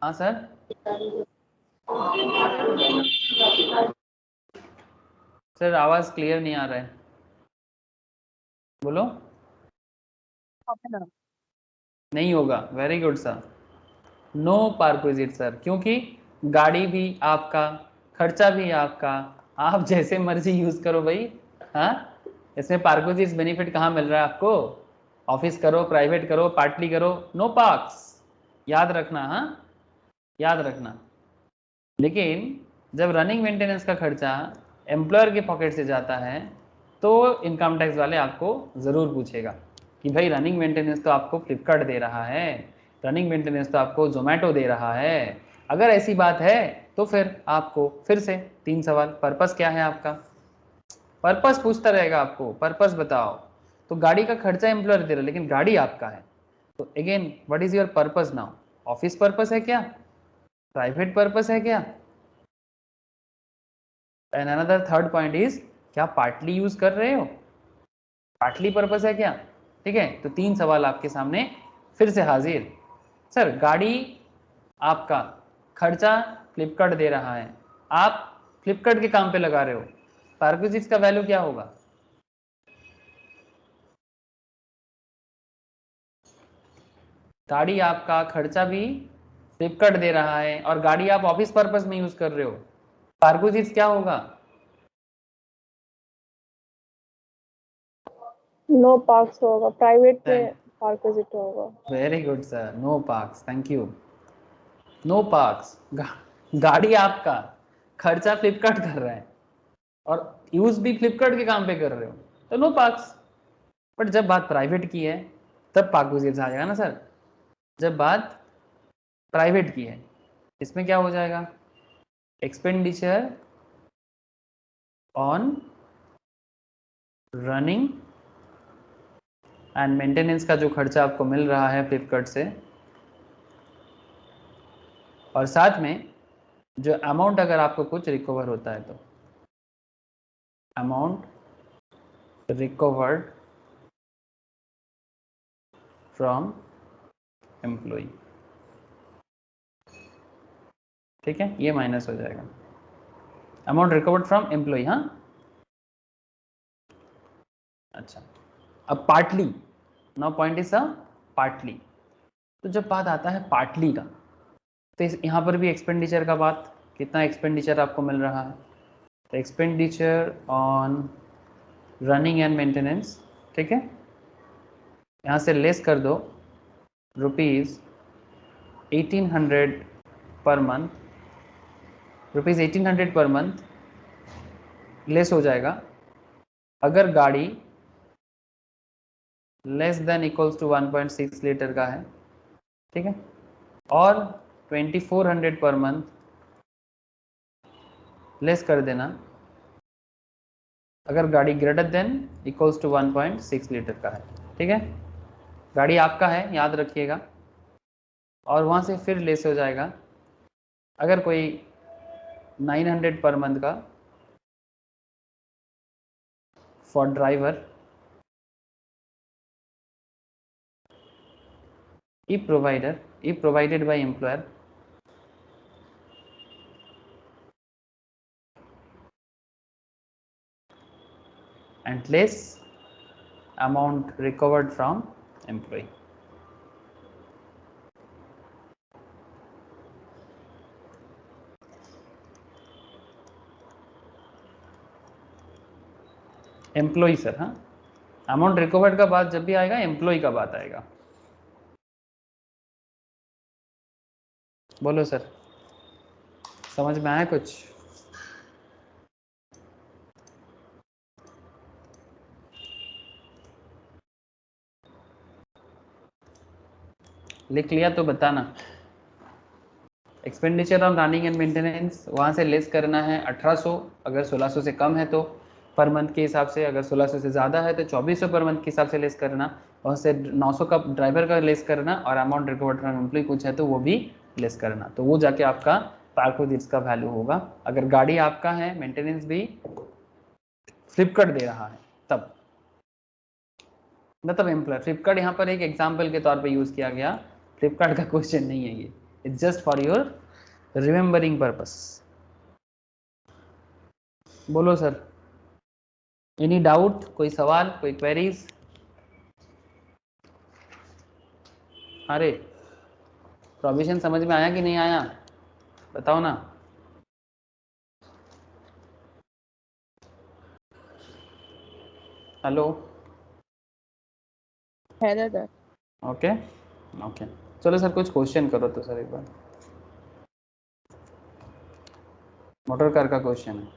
Speaker 1: हाँ सर, सर आवाज क्लियर नहीं आ रहा है, बोलो। नहीं होगा, very good sir, no perquisite sir, क्योंकि गाड़ी भी आपका, खर्चा भी आपका, आप जैसे मर्जी यूज करो भाई। हाँ, इसमें परक्विजिट्स बेनिफिट कहाँ मिल रहा है आपको? ऑफिस करो, प्राइवेट करो, पार्टली करो, नो पार्क्स, याद रखना। हाँ, याद रखना। लेकिन जब रनिंग मेंटेनेंस का खर्चा एम्प्लॉयर के पॉकेट से जाता है तो इनकम टैक्स वाले आपको ज़रूर पूछेगा कि भाई रनिंग मेंटेनेंस तो आपको फ्लिपकार्ट दे रहा है, रनिंग मेंटेनेंस तो आपको जोमेटो दे रहा है। अगर ऐसी बात है तो फिर आपको फिर से 3 सवाल, पर्पस क्या है आपका? पर्पस पूछता रहेगा आपको, पर्पस बताओ। तो गाड़ी का खर्चा एम्प्लॉयर दे रहा है लेकिन गाड़ी आपका है, तो again what is your purpose now? Office purpose है क्या? प्राइवेट पर्पस है क्या? And another third point is, क्या पार्टली यूज कर रहे हो? पार्टली पर्पस है क्या? ठीक है, तो 3 सवाल आपके सामने फिर से हाजिर। सर गाड़ी आपका, खर्चा फ्लिपकार्ट दे रहा है, आप फ्लिपकार्ट के काम पे लगा रहे हो, परक्विजिट्स का वैल्यू क्या होगा? गाड़ी आपका, खर्चा भी फ्लिपकार्ट दे रहा है और गाड़ी आप ऑफिस पर्पस में यूज कर रहे हो, परक्विजिट्स क्या होगा?
Speaker 3: नो पार्क्स होगा, प्राइवेट में परक्विजिट होगा।
Speaker 1: Very good sir, no perks, thank you. No perks, गाड़ी आपका, खर्चा फ्लिपकार्ट कर रहा है और यूज भी फ्लिपकार्ट के काम पे कर रहे हो, तो नो पार्क्स। बट जब बात प्राइवेट की है तब पार्क्विजिट्स आ जाएगा ना सर। जब बात प्राइवेट की है इसमें क्या हो जाएगा? Expenditure on running and maintenance का जो खर्चा आपको मिल रहा है फ्लिपकार्ट से, और साथ में जो अमाउंट अगर आपको कुछ रिकवर होता है तो अमाउंट रिकवर्ड फ्रॉम एम्प्लॉय, ठीक है, ये माइनस हो जाएगा, अमाउंट रिकवर्ड फ्रॉम एम्प्लॉय। हाँ, अच्छा, अब partly, now point is a partly. तो जब बात आता है पार्टली का, तो यहाँ पर भी एक्सपेंडिचर का बात, कितना एक्सपेंडिचर आपको मिल रहा है? तो expenditure on running and maintenance, ठीक है, यहाँ से लेस कर दो rupees 1800 per month, rupees 1800 per month less हो जाएगा अगर गाड़ी less than equals to 1.6 litre का है, ठीक है, और 2400 पर मंथ लेस कर देना अगर गाड़ी greater than equals to 1.6 litre का है, ठीक है। गाड़ी आपका है, याद रखिएगा, और वहाँ से फिर लेस हो जाएगा अगर कोई 900 पर मंथ का for driver if provided by employer and less amount recovered from employee. Employee sir, हाँ, अमाउंट रिकवर्ड का बात जब भी आएगा एम्प्लॉय का बात आएगा। बोलो सर, समझ में आया कुछ? लिख लिया तो बताना, expenditure on running and maintenance वहाँ से लेस करना है 1800, अगर 1600 से कम है तो पर मंथ के हिसाब से, अगर 1600 से ज़्यादा है तो 2400 पर मंथ के हिसाब से लेस करना, वहाँ से 900 का ड्राइवर का लेस करना, और अमाउंट रिकवर्ड फ्रॉम एम्प्लॉय कुछ है तो वो भी लेस करना, तो वो जाके आपका पार्क विजिट्स का वैल्यू होगा। अगर गाड़ी आपका है, मेंटेनेंस भी फ्लिपकार्ट दे रहा है तब, मतलब एम्प्लॉय, फ्लिपकार्ट यहाँ पर एक एग्जाम्पल के तौर पे यूज़ किया गया, फ्लिपकार्ट का क्वेश्चन नहीं है ये, it's just for your remembering purpose. बोलो सर, एनी डाउट, कोई सवाल, कोई क्वेरीज? अरे प्रोविजन समझ में आया कि नहीं आया, बताओ ना। हेलो,
Speaker 3: है दादा।
Speaker 1: ओके ओके, चलो सर कुछ क्वेश्चन करो तो सर एक बार, मोटर कार का क्वेश्चन है,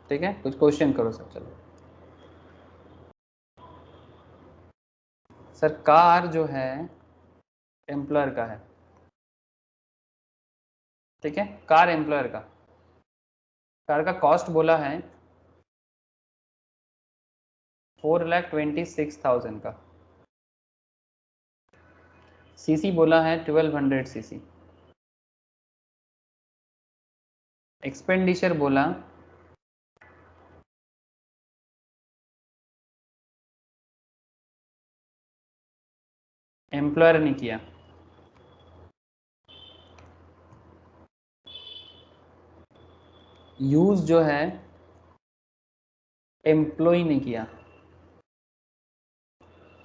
Speaker 1: ठीक है, कुछ क्वेश्चन करो सर। चलो सर, कार जो है एम्प्लॉयर का है, ठीक है, कार एम्प्लॉयर का, कार का कॉस्ट बोला है 4,26,000 का, सीसी बोला है 1200 सीसी, एक्सपेंडिचर बोला एम्प्लॉयर ने किया, यूज जो है एम्प्लॉय ने किया,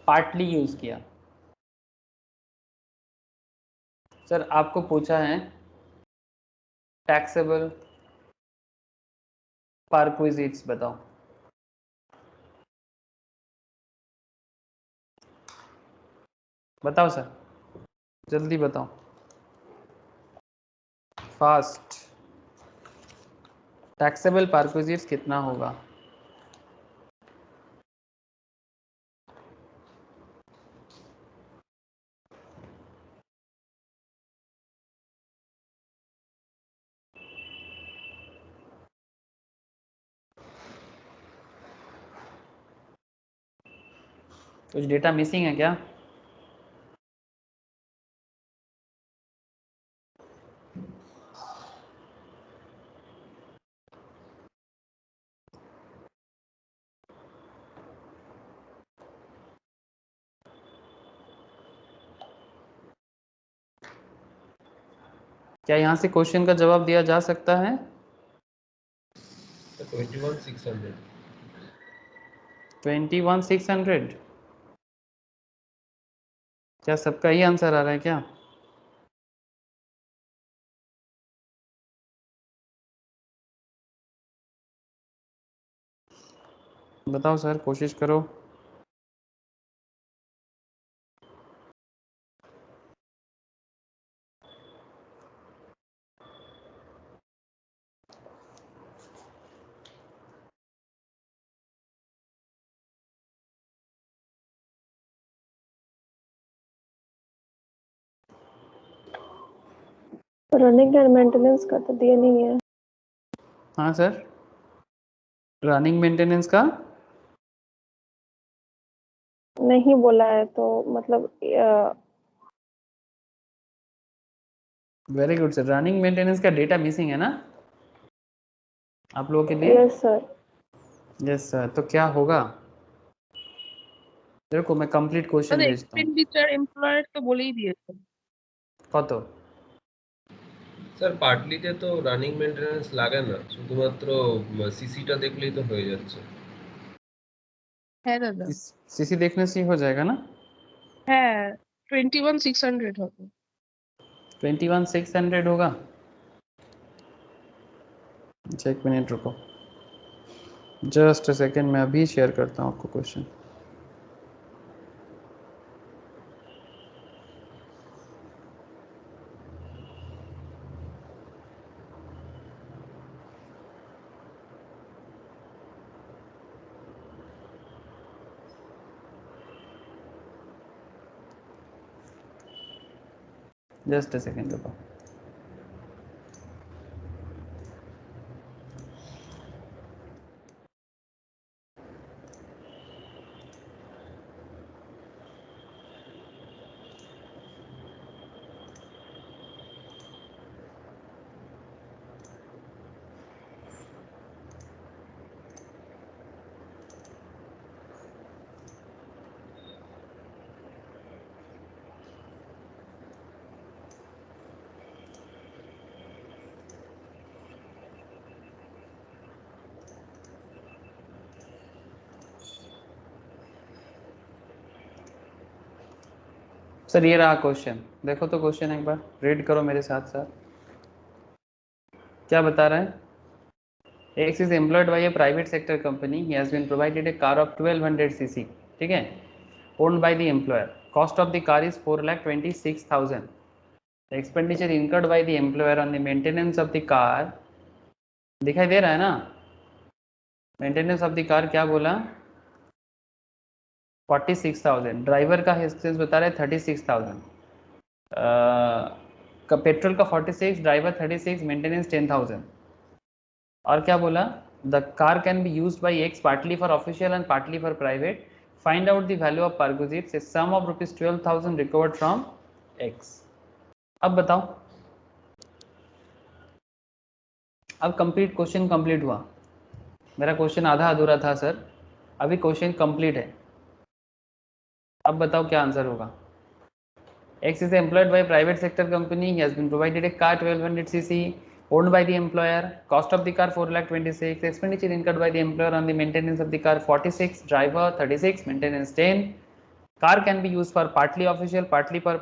Speaker 1: पार्टली यूज किया। सर आपको पूछा है टैक्सेबल परक्विजिट्स बताओ, बताओ सर, जल्दी बताओ, फास्ट। टैक्सेबल परक्विजिट्स कितना होगा? कुछ डेटा मिसिंग है क्या? क्या यहाँ से क्वेश्चन का जवाब दिया जा सकता है?
Speaker 2: 21,600।
Speaker 1: 21,600? क्या सबका ही आंसर आ रहा है क्या? बताओ सर, कोशिश करो।
Speaker 3: रनिंग एंड मेंटेनेंस का तो दिया नहीं है।
Speaker 1: हाँ सर, रनिंग मेंटेनेंस का
Speaker 3: नहीं बोला है तो मतलब
Speaker 1: very good sir, running maintenance का डेटा मिसिंग है ना आप लोगों के लिए?
Speaker 3: Yes sir.
Speaker 1: यस सर, तो क्या होगा? देखो मैं कंप्लीट क्वेश्चन भेजता हूँ।
Speaker 4: एक्सपेंडिचर एम्प्लॉयर तो बोले ही दिए थे।
Speaker 1: কত?
Speaker 2: স্যার পার্টলিতে তো রানিং মেইনটেনেন্স লাগে না, শুধুমাত্র সিসিটা দেখলেই তো হয়ে যাচ্ছে।
Speaker 4: হ্যাঁ দাদা,
Speaker 1: सीसी देखने से ही हो जाएगा ना?
Speaker 4: হ্যাঁ 21,600 হবে।
Speaker 1: 21,600 होगा। अच्छा एक मिनट रुको, जस्ट अ सेकेंड, मैं अभी शेयर करता हूँ आपको क्वेश्चन। जस्ट अ सेकेंड रुको। सर ये रहा क्वेश्चन, देखो तो क्वेश्चन एक बार रीड करो मेरे साथ साथ। क्या बता रहा है? X is employed by a private sector company. He has been provided a car of 1200 cc, ठीक है, owned by the employer. Cost of the car is 4,26,000. The expenditure incurred by the employer on the maintenance of the car, दिखाई दे रहा है ना? मेंटेनेंस ऑफ द कार क्या बोला? 46,000। ड्राइवर का एक्सपेंस बता रहे 36,000। का पेट्रोल का 46, ड्राइवर 36, मेंटेनेंस 10,000। और क्या बोला? The car can be used by X partly for official and partly for private. Find out the value of perquisites, a sum of ₹12,000 recovered from X. अब बताओ, अब कंप्लीट क्वेश्चन कंप्लीट हुआ। मेरा क्वेश्चन आधा अधूरा था सर, अभी क्वेश्चन कंप्लीट है। अब बताओ क्या आंसर होगा? X is employed by a private sector company. He has been provided a car 1200 cc owned by the employer. Cost of the car 4,26,000. Expenditure incurred by the employer on the maintenance of the car 46. Driver 36. Maintenance 10. Car can be used for partly official, partly for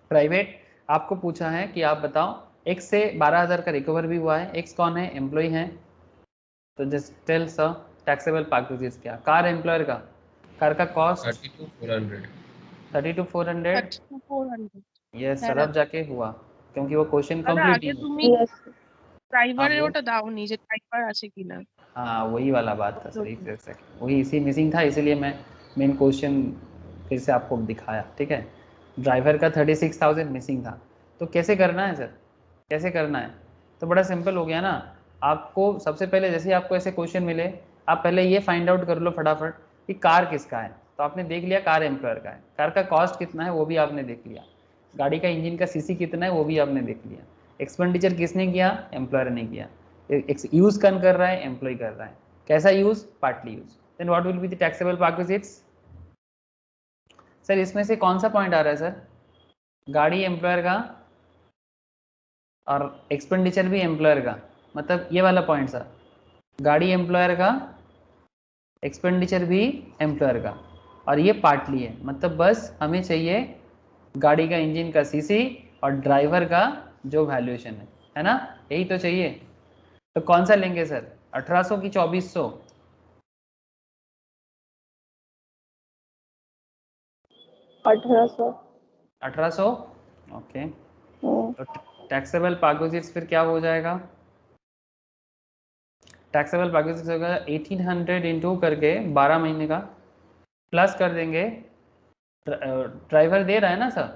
Speaker 1: private. आपको पूछा है कि आप बताओ X से 12,000 का रिकवर भी हुआ है। X कौन है? एम्प्लॉय है। तो just tell sir taxable packages क्या? कार एम्प्लॉयर का, कार का कॉस्ट
Speaker 2: 32,400।
Speaker 1: 32,400।
Speaker 4: 32,400
Speaker 1: यस
Speaker 4: হ্যাঁ
Speaker 1: सर, अब
Speaker 4: দাদা।
Speaker 1: जाके हुआ क्योंकि वो क्वेश्चन
Speaker 4: দাদা
Speaker 1: कंप्लीट
Speaker 4: আগে
Speaker 1: नहीं
Speaker 4: তুমি
Speaker 1: है।
Speaker 3: यस।
Speaker 1: हाँ
Speaker 4: ড্রাইভারের
Speaker 1: बोल।
Speaker 4: ওটা দাওনি যে ড্রাইভার আছে কিনা।
Speaker 1: हाँ वही वाला बात था सर,
Speaker 4: ওটা
Speaker 1: एग्जैक्ट वही इसी मिसिंग था, इसीलिए मैं मेन क्वेश्चन फिर से आपको दिखाया, ठीक है। ड्राइवर का 36,000 मिसिंग था। तो कैसे करना है सर, कैसे करना है? तो बड़ा सिंपल हो गया ना। आपको सबसे पहले जैसे ही आपको ऐसे क्वेश्चन मिले, आप पहले ये फाइंड आउट कर लो फटाफट कि कार किसका है। तो आपने देख लिया कार एम्प्लॉयर का है, कार का कॉस्ट कितना है वो भी आपने देख लिया, गाड़ी का इंजन का सीसी कितना है वो भी आपने देख लिया, एक्सपेंडिचर किसने किया? एम्प्लॉयर ने किया। यूज कौन कर रहा है? एम्प्लॉय कर रहा है। कैसा use? Partly use. Then what will be the taxable perquisites? Sir इसमें से कौन सा पॉइंट आ रहा है सर? गाड़ी एम्प्लॉयर का और एक्सपेंडिचर भी एम्प्लॉयर का, मतलब ये वाला पॉइंट सर, गाड़ी एम्प्लॉयर का, एक्सपेंडिचर भी एम्प्लॉयर का, और ये पार्टली है। मतलब बस हमें चाहिए गाड़ी का इंजन का सीसी और ड्राइवर का जो वैल्यूएशन है ना, यही तो चाहिए। तो कौन सा लेंगे सर, 1800 की 2400?
Speaker 3: 1800।
Speaker 1: 1800, ओके। तो टैक्सेबल परक्विजिट्स फिर क्या हो जाएगा? टैक्सेबल परक्विजिट्स होगा 1800 इंटू करके 12 महीने का, प्लस कर देंगे ड्राइवर दे रहा है ना सर?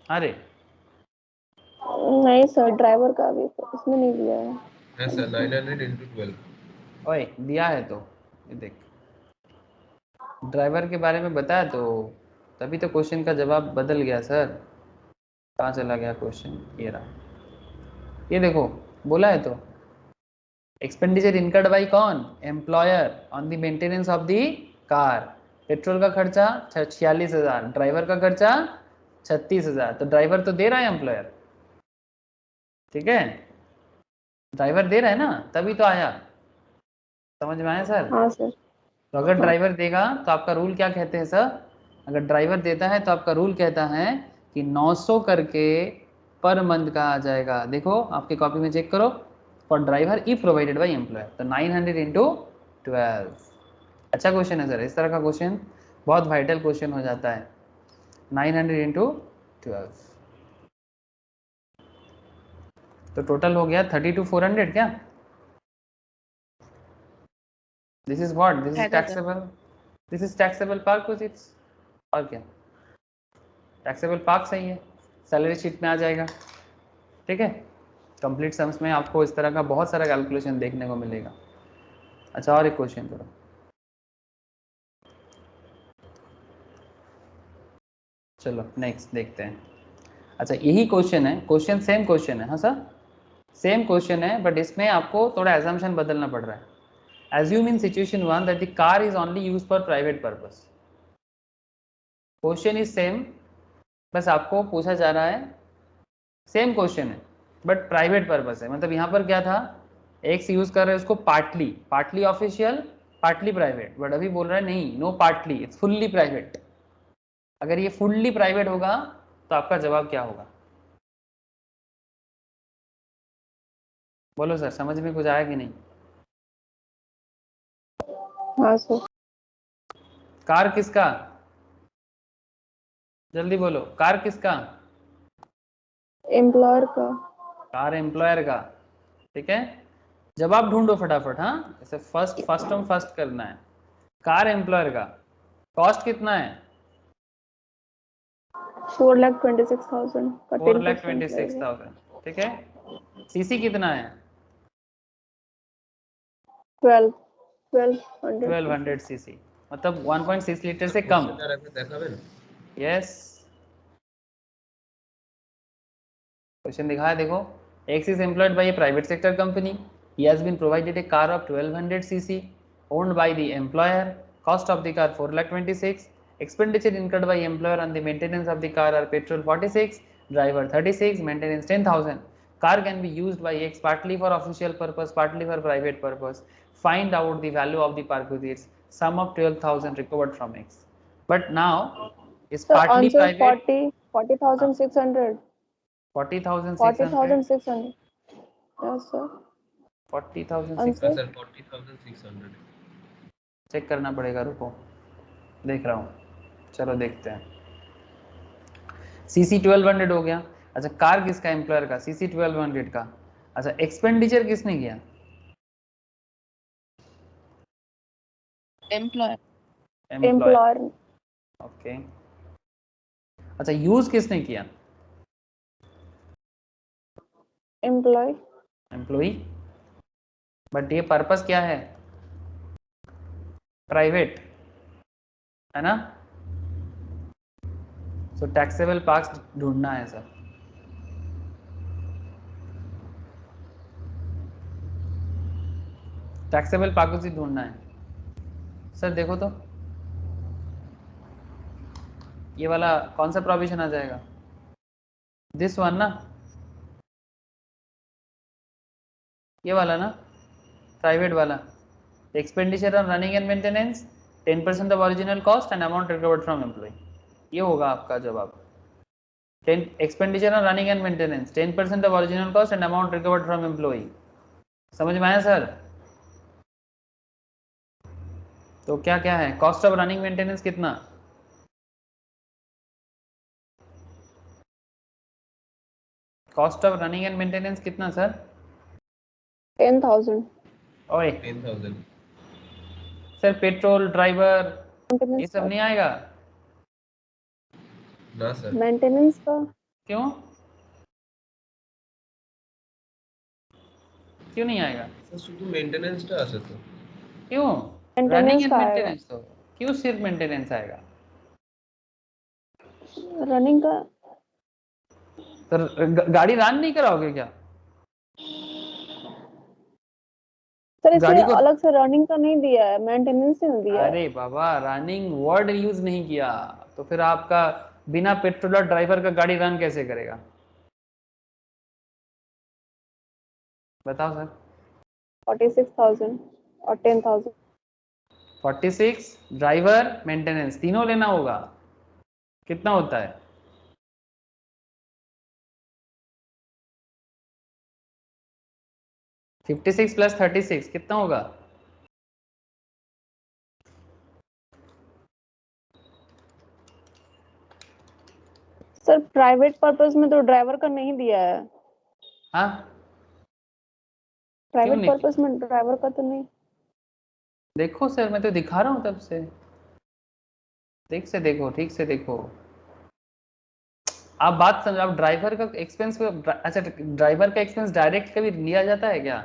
Speaker 1: अरे
Speaker 3: नहीं सर, ड्राइवर का भी इसमें नहीं दिया है।
Speaker 2: हाँ सर, 900 इंटू 12।
Speaker 1: ओए दिया है तो ये देख, ड्राइवर के बारे में बताया तो तभी तो क्वेश्चन का जवाब बदल गया सर। कहाँ चला गया क्वेश्चन? ये रहा, ये देखो बोला है तो। एक्सपेंडिचर इनकर्ड बाई कौन? Employer on the maintenance of the car. Petrol का खर्चा 46,000, ड्राइवर का खर्चा 36,000। तो ड्राइवर तो दे रहा है एम्प्लॉयर, ठीक है, ड्राइवर दे रहा है ना, तभी तो आया। समझ में आया सर?
Speaker 3: हाँ सर।
Speaker 1: तो अगर
Speaker 3: हाँ।
Speaker 1: ड्राइवर देगा तो आपका रूल क्या कहते हैं सर? अगर ड्राइवर देता है तो आपका रूल कहता है कि 900 करके पर मंथ का आ जाएगा। देखो आपके कॉपी में चेक करो, for driver E provided by employer, तो 900 इंटू 12। अच्छा क्वेश्चन है सर, इस तरह का क्वेश्चन बहुत वाइटल क्वेश्चन हो जाता है। 900 इंटू 12, तो टोटल हो गया 32,400 क्या? दिस इज व्हाट, दिस
Speaker 4: হ্যাঁ
Speaker 1: इज
Speaker 4: দাদা।
Speaker 1: Taxable, this is taxable park कुछ, और क्या टैक्सेबल पार्क सही है। सैलरी शीट में आ जाएगा। ठीक है, कंप्लीट सम्स में आपको इस तरह का बहुत सारा कैलकुलेशन देखने को मिलेगा। अच्छा, और एक क्वेश्चन करो। चलो नेक्स्ट देखते हैं। अच्छा, यही क्वेश्चन है, क्वेश्चन सेम क्वेश्चन है। हाँ सर, सेम क्वेश्चन है, बट इसमें आपको थोड़ा एजम्पशन बदलना पड़ रहा है। Assume in situation 1 that the car is only used for private purpose. Question is same, बस आपको पूछा जा रहा है, सेम क्वेश्चन है बट प्राइवेट पर्पस है। मतलब यहाँ पर क्या था, एक्स यूज कर रहे हैं उसको partly, partly official partly private, but अभी बोल रहा है नहीं, no partly, it's fully private. अगर ये फुल्ली प्राइवेट होगा तो आपका जवाब क्या होगा? बोलो सर, समझ में कुछ आया कि नहीं?
Speaker 3: हाँ सर।
Speaker 1: कार किसका? जल्दी बोलो, कार किसका?
Speaker 3: एम्प्लॉयर का।
Speaker 1: कार एम्प्लॉयर का। ठीक है, जवाब ढूंढो फटाफट। हाँ, ऐसे फर्स्ट करना है। कार एम्प्लॉयर का कॉस्ट कितना है?
Speaker 3: 4,26,000 का 10% रहेगा।
Speaker 1: 4,26,000। ठीक है, सीसी कितना है?
Speaker 3: 1200
Speaker 1: सीसी, मतलब 1.6 लीटर से कम। यस, क्वेश्चन दिखाया देखो। X is employed by a private sector company. He has been provided a car of 1200 cc owned by the employer. Cost of the car 4,26,000. Expenditure incurred by employer on the maintenance of the car are petrol 46, driver 36, maintenance 10,000. Car can be used by X partly for official purpose, partly for private purpose. Find out the value of the perquisites. Sum of 12,000 recovered from X. But now is
Speaker 3: So
Speaker 1: partly
Speaker 3: answer
Speaker 1: private.
Speaker 3: 40,600.
Speaker 1: 40,600.
Speaker 3: 40,600. Yes sir.
Speaker 1: 40,600
Speaker 2: sir 40,600
Speaker 1: check करना पड़ेगा, रुको देख रहा हूँ। चलो देखते हैं। सीसी 1200 हो गया। अच्छा, कार किसका? एम्प्लॉयर का। सीसी 1200 का। अच्छा, एक्सपेंडिचर किसने किया?
Speaker 4: एम्प्लॉयर।
Speaker 3: एम्प्लॉयर।
Speaker 1: ओके। अच्छा, यूज किसने किया?
Speaker 3: एम्प्लॉय।
Speaker 1: एम्प्लॉई। बट ये पर्पस क्या है? प्राइवेट है ना। सो टैक्सेबल पार्क्स ढूंढना है सर। टैक्सेबल पार्क्स ही ढूंढना है सर। देखो तो ये वाला कौन सा प्रोविजन आ जाएगा? दिस वन ना, ये वाला ना, प्राइवेट वाला। Expenditure on running and maintenance 10% of original cost and amount recovered from employ. ये होगा आपका जवाब। 10 expenditure on running and maintenance 10% of original cost and amount recovered from employ. समझ में आया सर? तो क्या क्या है? कॉस्ट ऑफ रनिंग मेंटेनेंस कितना? Cost of running and maintenance कितना सर?
Speaker 3: 10,000।
Speaker 1: ओए
Speaker 2: 10,000
Speaker 1: सर, पेट्रोल, ड्राइवर, ये
Speaker 3: मेंटेनेंस
Speaker 1: सब
Speaker 3: का।
Speaker 1: नहीं आएगा?
Speaker 2: ना सर
Speaker 3: मेंटेनेंस का।
Speaker 1: क्यों? क्यों नहीं आएगा?
Speaker 2: सर শুধু মেইনটেনেন্সটা আছে তো
Speaker 1: क्यों? रनिंग
Speaker 3: मेंटेनेंस
Speaker 1: एंड
Speaker 3: का आएगा।
Speaker 1: मेंटेनेंस तो क्यों सिर्फ मेंटेनेंस आएगा?
Speaker 3: रनिंग का।
Speaker 1: सर गाड़ी रन नहीं कराओगे क्या?
Speaker 3: सर इसमें
Speaker 1: गाड़ी को,
Speaker 3: अलग से रनिंग का नहीं दिया है, मेंटेनेंस ही दिया है।
Speaker 1: अरे बाबा, रनिंग वर्ड यूज नहीं किया तो फिर आपका बिना पेट्रोल और ड्राइवर का गाड़ी रन कैसे करेगा? बताओ सर।
Speaker 3: 46,000 और 10,000।
Speaker 1: 46, ड्राइवर, मेंटेनेंस, तीनों लेना होगा। कितना होता है? $56 + 36 कितना होगा?
Speaker 3: सर प्राइवेट पर्पस में तो ड्राइवर का नहीं दिया है।
Speaker 1: हाँ, क्यों
Speaker 3: प्राइवेट
Speaker 1: नहीं?
Speaker 3: पर्पस में ड्राइवर का तो नहीं।
Speaker 1: देखो सर, मैं तो दिखा रहा हूँ तब से, ठीक से देखो, ठीक से देखो। आप बात समझ, आप ड्राइवर का एक्सपेंस, अच्छा ड्राइवर का एक्सपेंस डायरेक्ट कभी लिया जाता है क्या?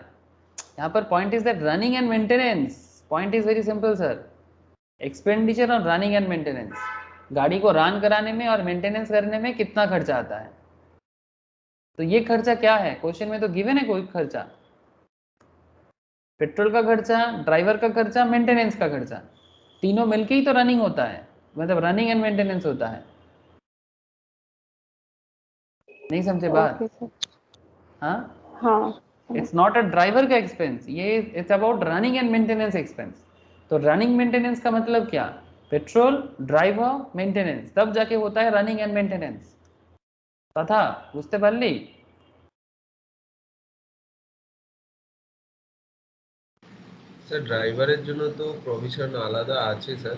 Speaker 1: यहाँ पर point is that running and maintenance, point is very simple sir, expenditure on running and maintenance, गाड़ी को रन कराने में और मेंटेनेंस करने में कितना खर्चा आता है, तो ये खर्चा क्या है, क्वेश्चन में तो गिवन है कोई खर्चा, पेट्रोल का खर्चा, ड्राइवर का खर्चा, मेंटेनेंस का खर्चा, तीनों मिलके ही तो रनिंग होता है, मतलब रनिंग एंड मेंटेनेंस होता है। नहीं समझे बात?
Speaker 3: Okay sir.
Speaker 1: हाँ,
Speaker 3: हाँ
Speaker 1: इट्स नॉट अ ड्राइवर का एक्सपेंस, ये it's about running and maintenance expense. तो रनिंग मेंटेनेंस का मतलब क्या, पेट्रोल, ड्राइवर, मेंटेनेंस, तब जाके होता है रनिंग एंड मेंटेनेंस। तथा বুঝতে পারলি?
Speaker 2: স্যার ড্রাইভারের জন্য তো প্রভিশন আলাদা আছে স্যার।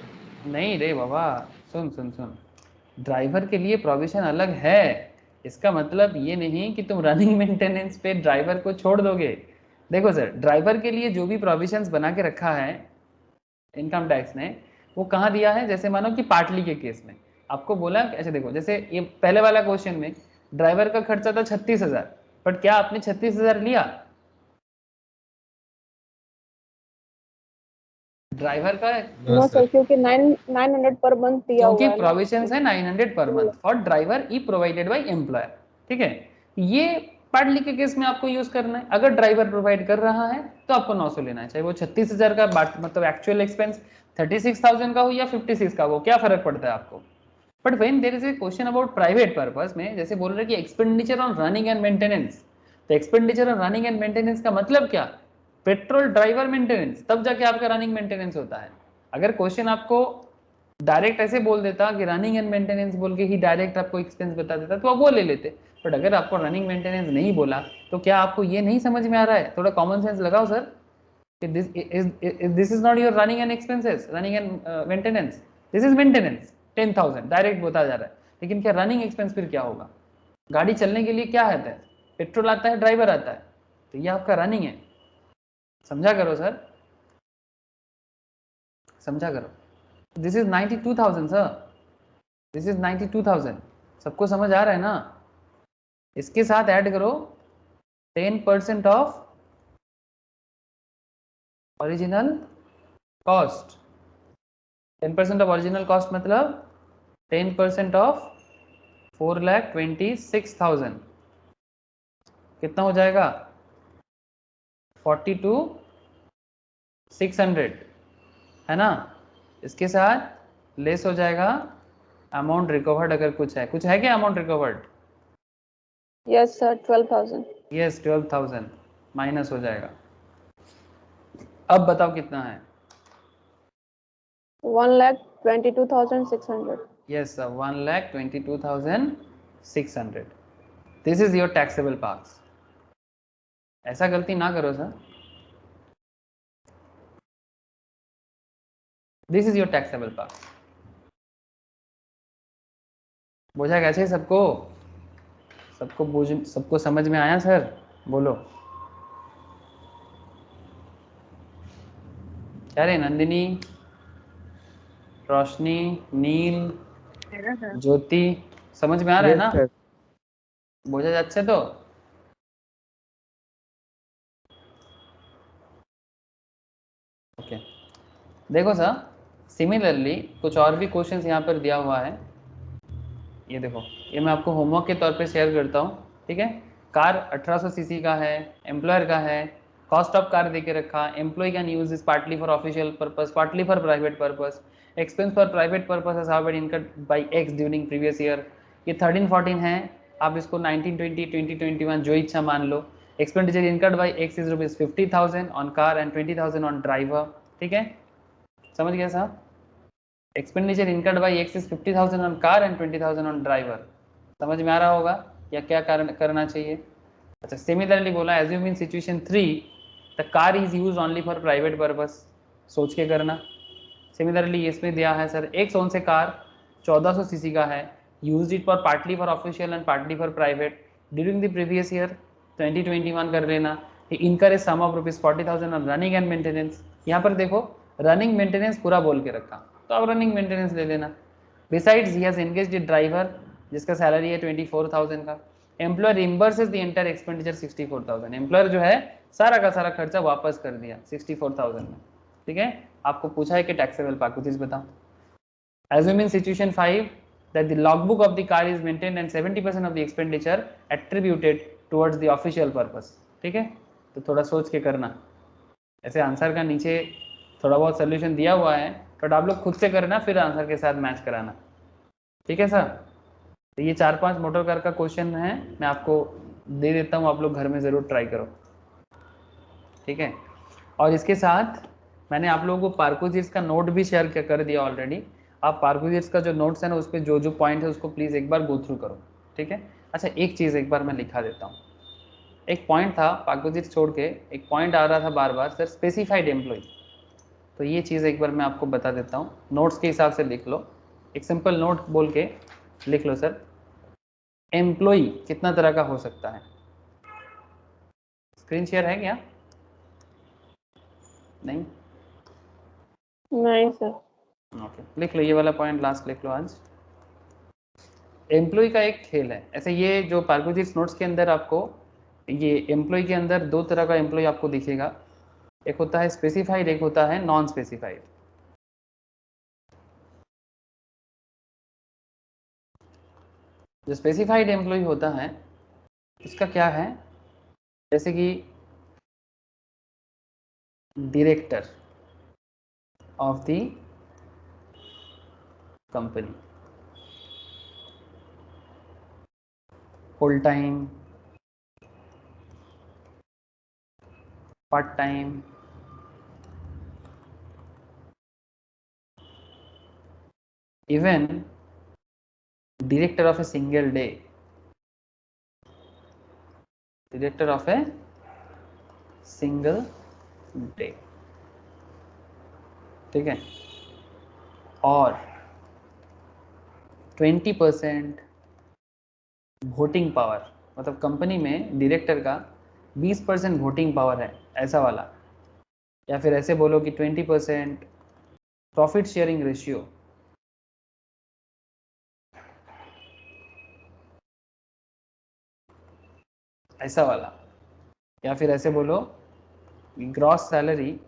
Speaker 1: नहीं रे बाबा, सुन सुन सुन, ड्राइवर के लिए प्रोविजन अलग है, इसका मतलब ये नहीं कि तुम रनिंग मेंटेनेंस पे ड्राइवर को छोड़ दोगे। देखो सर, ड्राइवर के लिए जो भी प्रोविजंस बना के रखा है इनकम टैक्स ने, वो कहाँ दिया है, जैसे मानो कि पाटली के केस में आपको बोला, ऐसे देखो, जैसे ये पहले वाला क्वेश्चन में ड्राइवर का खर्चा था 36,000, बट क्या आपने 36,000 लिया? ड्राइवर का,
Speaker 3: नो सर, क्योंकि 900 पर मंथ दिया
Speaker 1: क्योंकि
Speaker 3: हुआ है ना।
Speaker 1: प्रोविजंस है 900 per month for driver E provided by employer, ठीक है, ये पार्टली के केस में आपको यूज करना है। अगर ड्राइवर प्रोवाइड कर रहा है तो आपको 900 लेना है, चाहे वो 36,000 का मतलब एक्चुअल एक्सपेंस 36,000 का हो या 56 का हो, क्या फर्क पड़ता है आपको। But when there is a question about private purpose में, जैसे बोल रहे कि expenditure on running and maintenance, तो expenditure on running and maintenance का मतलब क्या, पेट्रोल, ड्राइवर, मेंटेनेंस, तब जाके आपका रनिंग मेंटेनेंस होता है। अगर क्वेश्चन आपको डायरेक्ट ऐसे बोल देता कि रनिंग एंड मेंटेनेंस बोल के ही डायरेक्ट आपको एक्सपेंस बता देता तो आप वो ले लेते, बट अगर आपको रनिंग मेंटेनेंस नहीं बोला तो क्या आपको ये नहीं समझ में आ रहा है, थोड़ा कॉमन सेंस लगाओ सर, कि this is not your running and expenses, running and maintenance, this is maintenance 10,000 direct बता जा रहा है, लेकिन क्या रनिंग एक्सपेंस फिर क्या होगा, गाड़ी चलने के लिए क्या आता है, पेट्रोल आता है, ड्राइवर आता है, तो ये आपका रनिंग है, समझा करो सर, समझा करो। This is 92,000 sir, this is 92,000, सबको समझ आ रहा है ना? इसके साथ ऐड करो 10% of original cost, 10% of original cost मतलब 10% ऑफ 4,26,000, कितना हो जाएगा, 42,600, है ना? इसके साथ लेस हो जाएगा अमाउंट रिकवर्ड, अगर कुछ है क्या amount recovered?
Speaker 3: Yes sir, 12,000।
Speaker 1: Yes 12,000 minus हो जाएगा। अब बताओ कितना है?
Speaker 3: 1,22,600।
Speaker 1: Yes sir, 1,22,600. This is your taxable parks. ऐसा गलती ना करो sir, this is your taxable park. बोझा कैसे सबको, सबको समझ में आया सर, बोलो क्या रे, नंदिनी, रोशनी, नील,
Speaker 4: मेरा सर
Speaker 1: ज्योति, समझ में आ रहा है ना? बोझा যাচ্ছে तो? ओके, देखो सर, सिमिलरली कुछ और भी क्वेश्चंस यहाँ पर दिया हुआ है, ये देखो, ये मैं आपको होमवर्क के तौर पे शेयर करता हूँ, ठीक है। कार 1800 सीसी का है, एम्प्लॉयर का है, कॉस्ट ऑफ कार दे के रखा, employee can use this partly for official purpose, partly for private purpose, expense for private purpose has been incurred by X during previous year, ये 13-14 है, आप इसको 1920 2021 जो इच्छा मान लो। Expenditure incurred by X is ₹50,000 on car and 20,000 on driver, ठीक है, समझ गया साहब? Expenditure incurred by X is 50,000 on car and 20,000 on driver, समझ में आ रहा होगा या क्या करना चाहिए? अच्छा, सिमिलरली बोला assume in situation 3 the car is use only for private purpose, सोच के करना। सिमिलरली इसमें दिया है सर, एक ओन से कार 1400 सीसी का है, use it for partly for official and partly for private during the previous year 2021 कर लेना। Incur is sum of ₹40,000 on running and maintenance, यहाँ पर देखो रनिंग मेंटेनेंस पूरा बोल के रखा, तो आप रनिंग मेंटेनेंस ले लेना। Besides he has engaged a driver जिसका सैलरी है 24,000 का। Employer reimburses the entire expenditure 64,000। Employer जो है सारा का सारा खर्चा वापस कर दिया 64,000 में। ठीक है, आपको पूछा है कि टैक्सेबल पैकेजेस बताओ। Assuming situation 5 that the logbook of the car is maintained and 70% of the expenditure attributed towards the official purpose। ठीक है, तो थोड़ा सोच के करना। ऐसे आंसर का नीचे थोड़ा बहुत सोल्यूशन दिया हुआ है, बट आप लोग खुद से करना, फिर आंसर के साथ मैच कराना। ठीक है सर, तो ये 4-5 मोटर कार का क्वेश्चन है, मैं आपको दे देता हूँ, आप लोग घर में ज़रूर ट्राई करो। ठीक है, और इसके साथ मैंने आप लोगों को पार्कोजिट्स का नोट भी शेयर कर दिया ऑलरेडी। आप पार्कोजिट्स का जो नोट्स है ना, उस पर जो जो पॉइंट है उसको प्लीज़ एक बार गो थ्रू करो। ठीक है, अच्छा एक चीज़ एक बार मैं लिखा देता हूँ। एक पॉइंट था पार्कोजिट्स छोड़ के, एक पॉइंट आ रहा था बार बार सर, स्पेसिफाइड एम्प्लॉय। तो ये चीज़ एक बार मैं आपको बता देता हूँ, नोट्स के हिसाब से लिख लो। एक सिंपल नोट बोल के लिख लो सर, एम्प्लॉय कितना तरह का हो सकता है। स्क्रीन शेयर है क्या? नहीं
Speaker 3: नहीं सर।
Speaker 1: ओके, लिख लो ये वाला पॉइंट, लास्ट लिख लो आज। एम्प्लॉय का एक खेल है ऐसे, ये जो पार्कोजिट्स नोट्स के अंदर आपको ये एम्प्लॉय के अंदर दो तरह का एम्प्लॉय आपको दिखेगा, एक होता है स्पेसिफाइड, एक होता है नॉन स्पेसिफाइड। जो स्पेसिफाइड एम्प्लॉय होता है उसका क्या है, जैसे कि director of the company, full time, part time, even director of a single day, director of a single day. ठीक है, और 20% वोटिंग पावर, मतलब कंपनी में डायरेक्टर का 20% वोटिंग पावर है, ऐसा वाला। या फिर ऐसे बोलो कि 20% प्रॉफिट शेयरिंग रेशियो, ऐसा वाला। या फिर ऐसे बोलो ग्रॉस सैलरी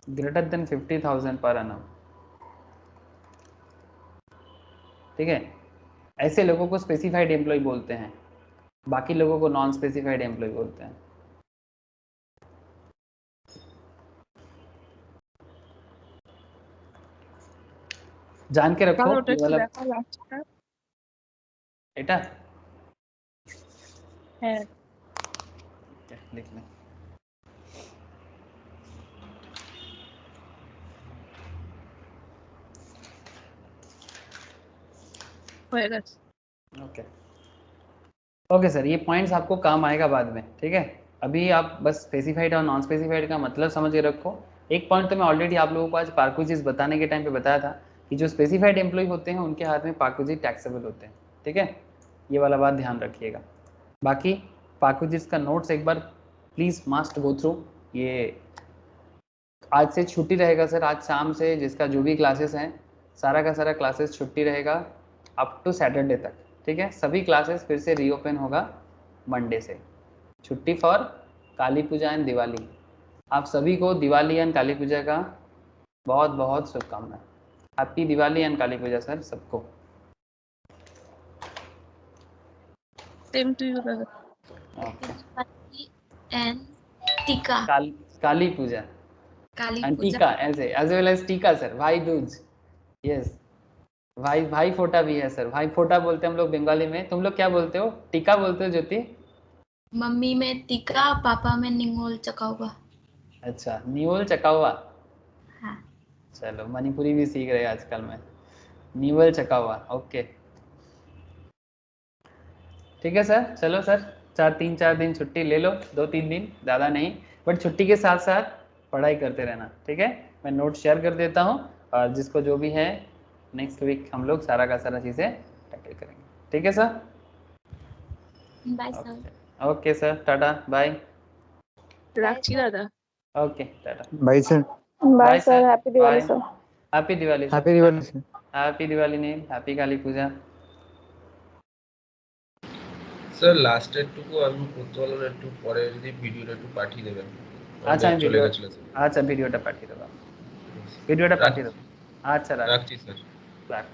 Speaker 1: ग्रेटर देन 50,000 पर annum। ठीक है, ऐसे लोगों को स्पेसिफाइड एम्प्लॉय बोलते हैं, बाकी लोगों को नॉन स्पेसिफाइड एम्प्लॉय बोलते हैं। जान के रखो
Speaker 4: ওটা
Speaker 1: ये
Speaker 4: একটু
Speaker 1: वाला
Speaker 4: দেখা লাস্টটা।
Speaker 1: এটা
Speaker 4: হ্যাঁ,
Speaker 1: लिख लें।
Speaker 4: হয়ে গেছে।
Speaker 1: ओके ओके सर, ये पॉइंट्स आपको काम आएगा बाद में। ठीक है, अभी आप बस स्पेसिफाइड और नॉन स्पेसिफाइड का मतलब समझ के रखो। एक पॉइंट तो मैं ऑलरेडी आप लोगों को आज पार्कोजिस बताने के टाइम पे बताया था कि जो स्पेसिफाइड एम्प्लॉय होते हैं उनके हाथ में पार्कोजिस टैक्सेबल होते हैं। ठीक है, ये वाला बात ध्यान रखिएगा। बाकी पार्कोजिस का नोट्स एक बार प्लीज़ मस्ट गो थ्रू। ये आज से छुट्टी रहेगा सर, आज शाम से जिसका जो भी क्लासेस हैं सारा का सारा क्लासेस छुट्टी रहेगा अप टू सैटरडे तक। ठीक है, सभी क्लासेस फिर से रीओपन होगा मंडे से। छुट्टी फॉर काली पूजा एंड दिवाली। आप सभी को दिवाली एंड काली पूजा का बहुत बहुत शुभकामनाएं। Happy Diwali and Kali Puja sir सबको।
Speaker 4: सेम टू यू दादा।
Speaker 1: Okay,
Speaker 5: and tika,
Speaker 1: Kali Puja
Speaker 5: Kali
Speaker 1: and
Speaker 5: Puja.
Speaker 1: Tika as well as Tika sir, Bhai Dooj. Yes, भाई भाई फोटा भी है सर, भाई फोटा बोलते हैं हम लोग बंगाली में। तुम लोग क्या बोलते हो? टीका बोलते हो ज्योति?
Speaker 5: मम्मी में टीका, पापा में निंगोल चकावा।
Speaker 1: अच्छा, न्यूल चकावा।
Speaker 5: हाँ।
Speaker 1: चलो मणिपुरी भी सीख रहे हैं आजकल में। न्यूल चकावा, ओके ठीक है सर। चलो सर, 4 दिन छुट्टी ले लो, 2-3 दिन, ज़्यादा नहीं, बट छुट्टी के साथ साथ पढ़ाई करते रहना। ठीक है, मैं नोट शेयर कर देता हूँ, और जिसको जो भी है नेक्स्ट वीक हम लोग सारा का सारा चीज़ें टैकल करेंगे। ठीक है sir,
Speaker 5: bye sir.
Speaker 1: Okay sir, tata bye.
Speaker 4: রাখছি দাদা।
Speaker 1: Okay tata
Speaker 2: bye sir.
Speaker 3: Bye
Speaker 1: bye
Speaker 3: sir,
Speaker 1: sir,
Speaker 3: happy Diwali
Speaker 1: bye
Speaker 3: sir.
Speaker 1: Happy Diwali sir.
Speaker 6: Happy Diwali sir.
Speaker 1: Happy Diwali Neel, happy Kali Puja.
Speaker 2: Sir লাস্টেরটুকু আমি করতে পারলাম না, একটু পরে যদি ভিডিওটা একটু পাঠিয়ে দেবেন।
Speaker 1: আচ্ছা আমি
Speaker 2: চলে
Speaker 1: ভিডিও,
Speaker 2: গেছিল স্যার।
Speaker 1: আচ্ছা ভিডিওটা পাঠিয়ে দেবো, ভিডিওটা পাঠিয়ে
Speaker 2: রাখছি
Speaker 1: দেবো। আচ্ছা রাখ
Speaker 2: রাখছি স্যার।
Speaker 1: রাখ।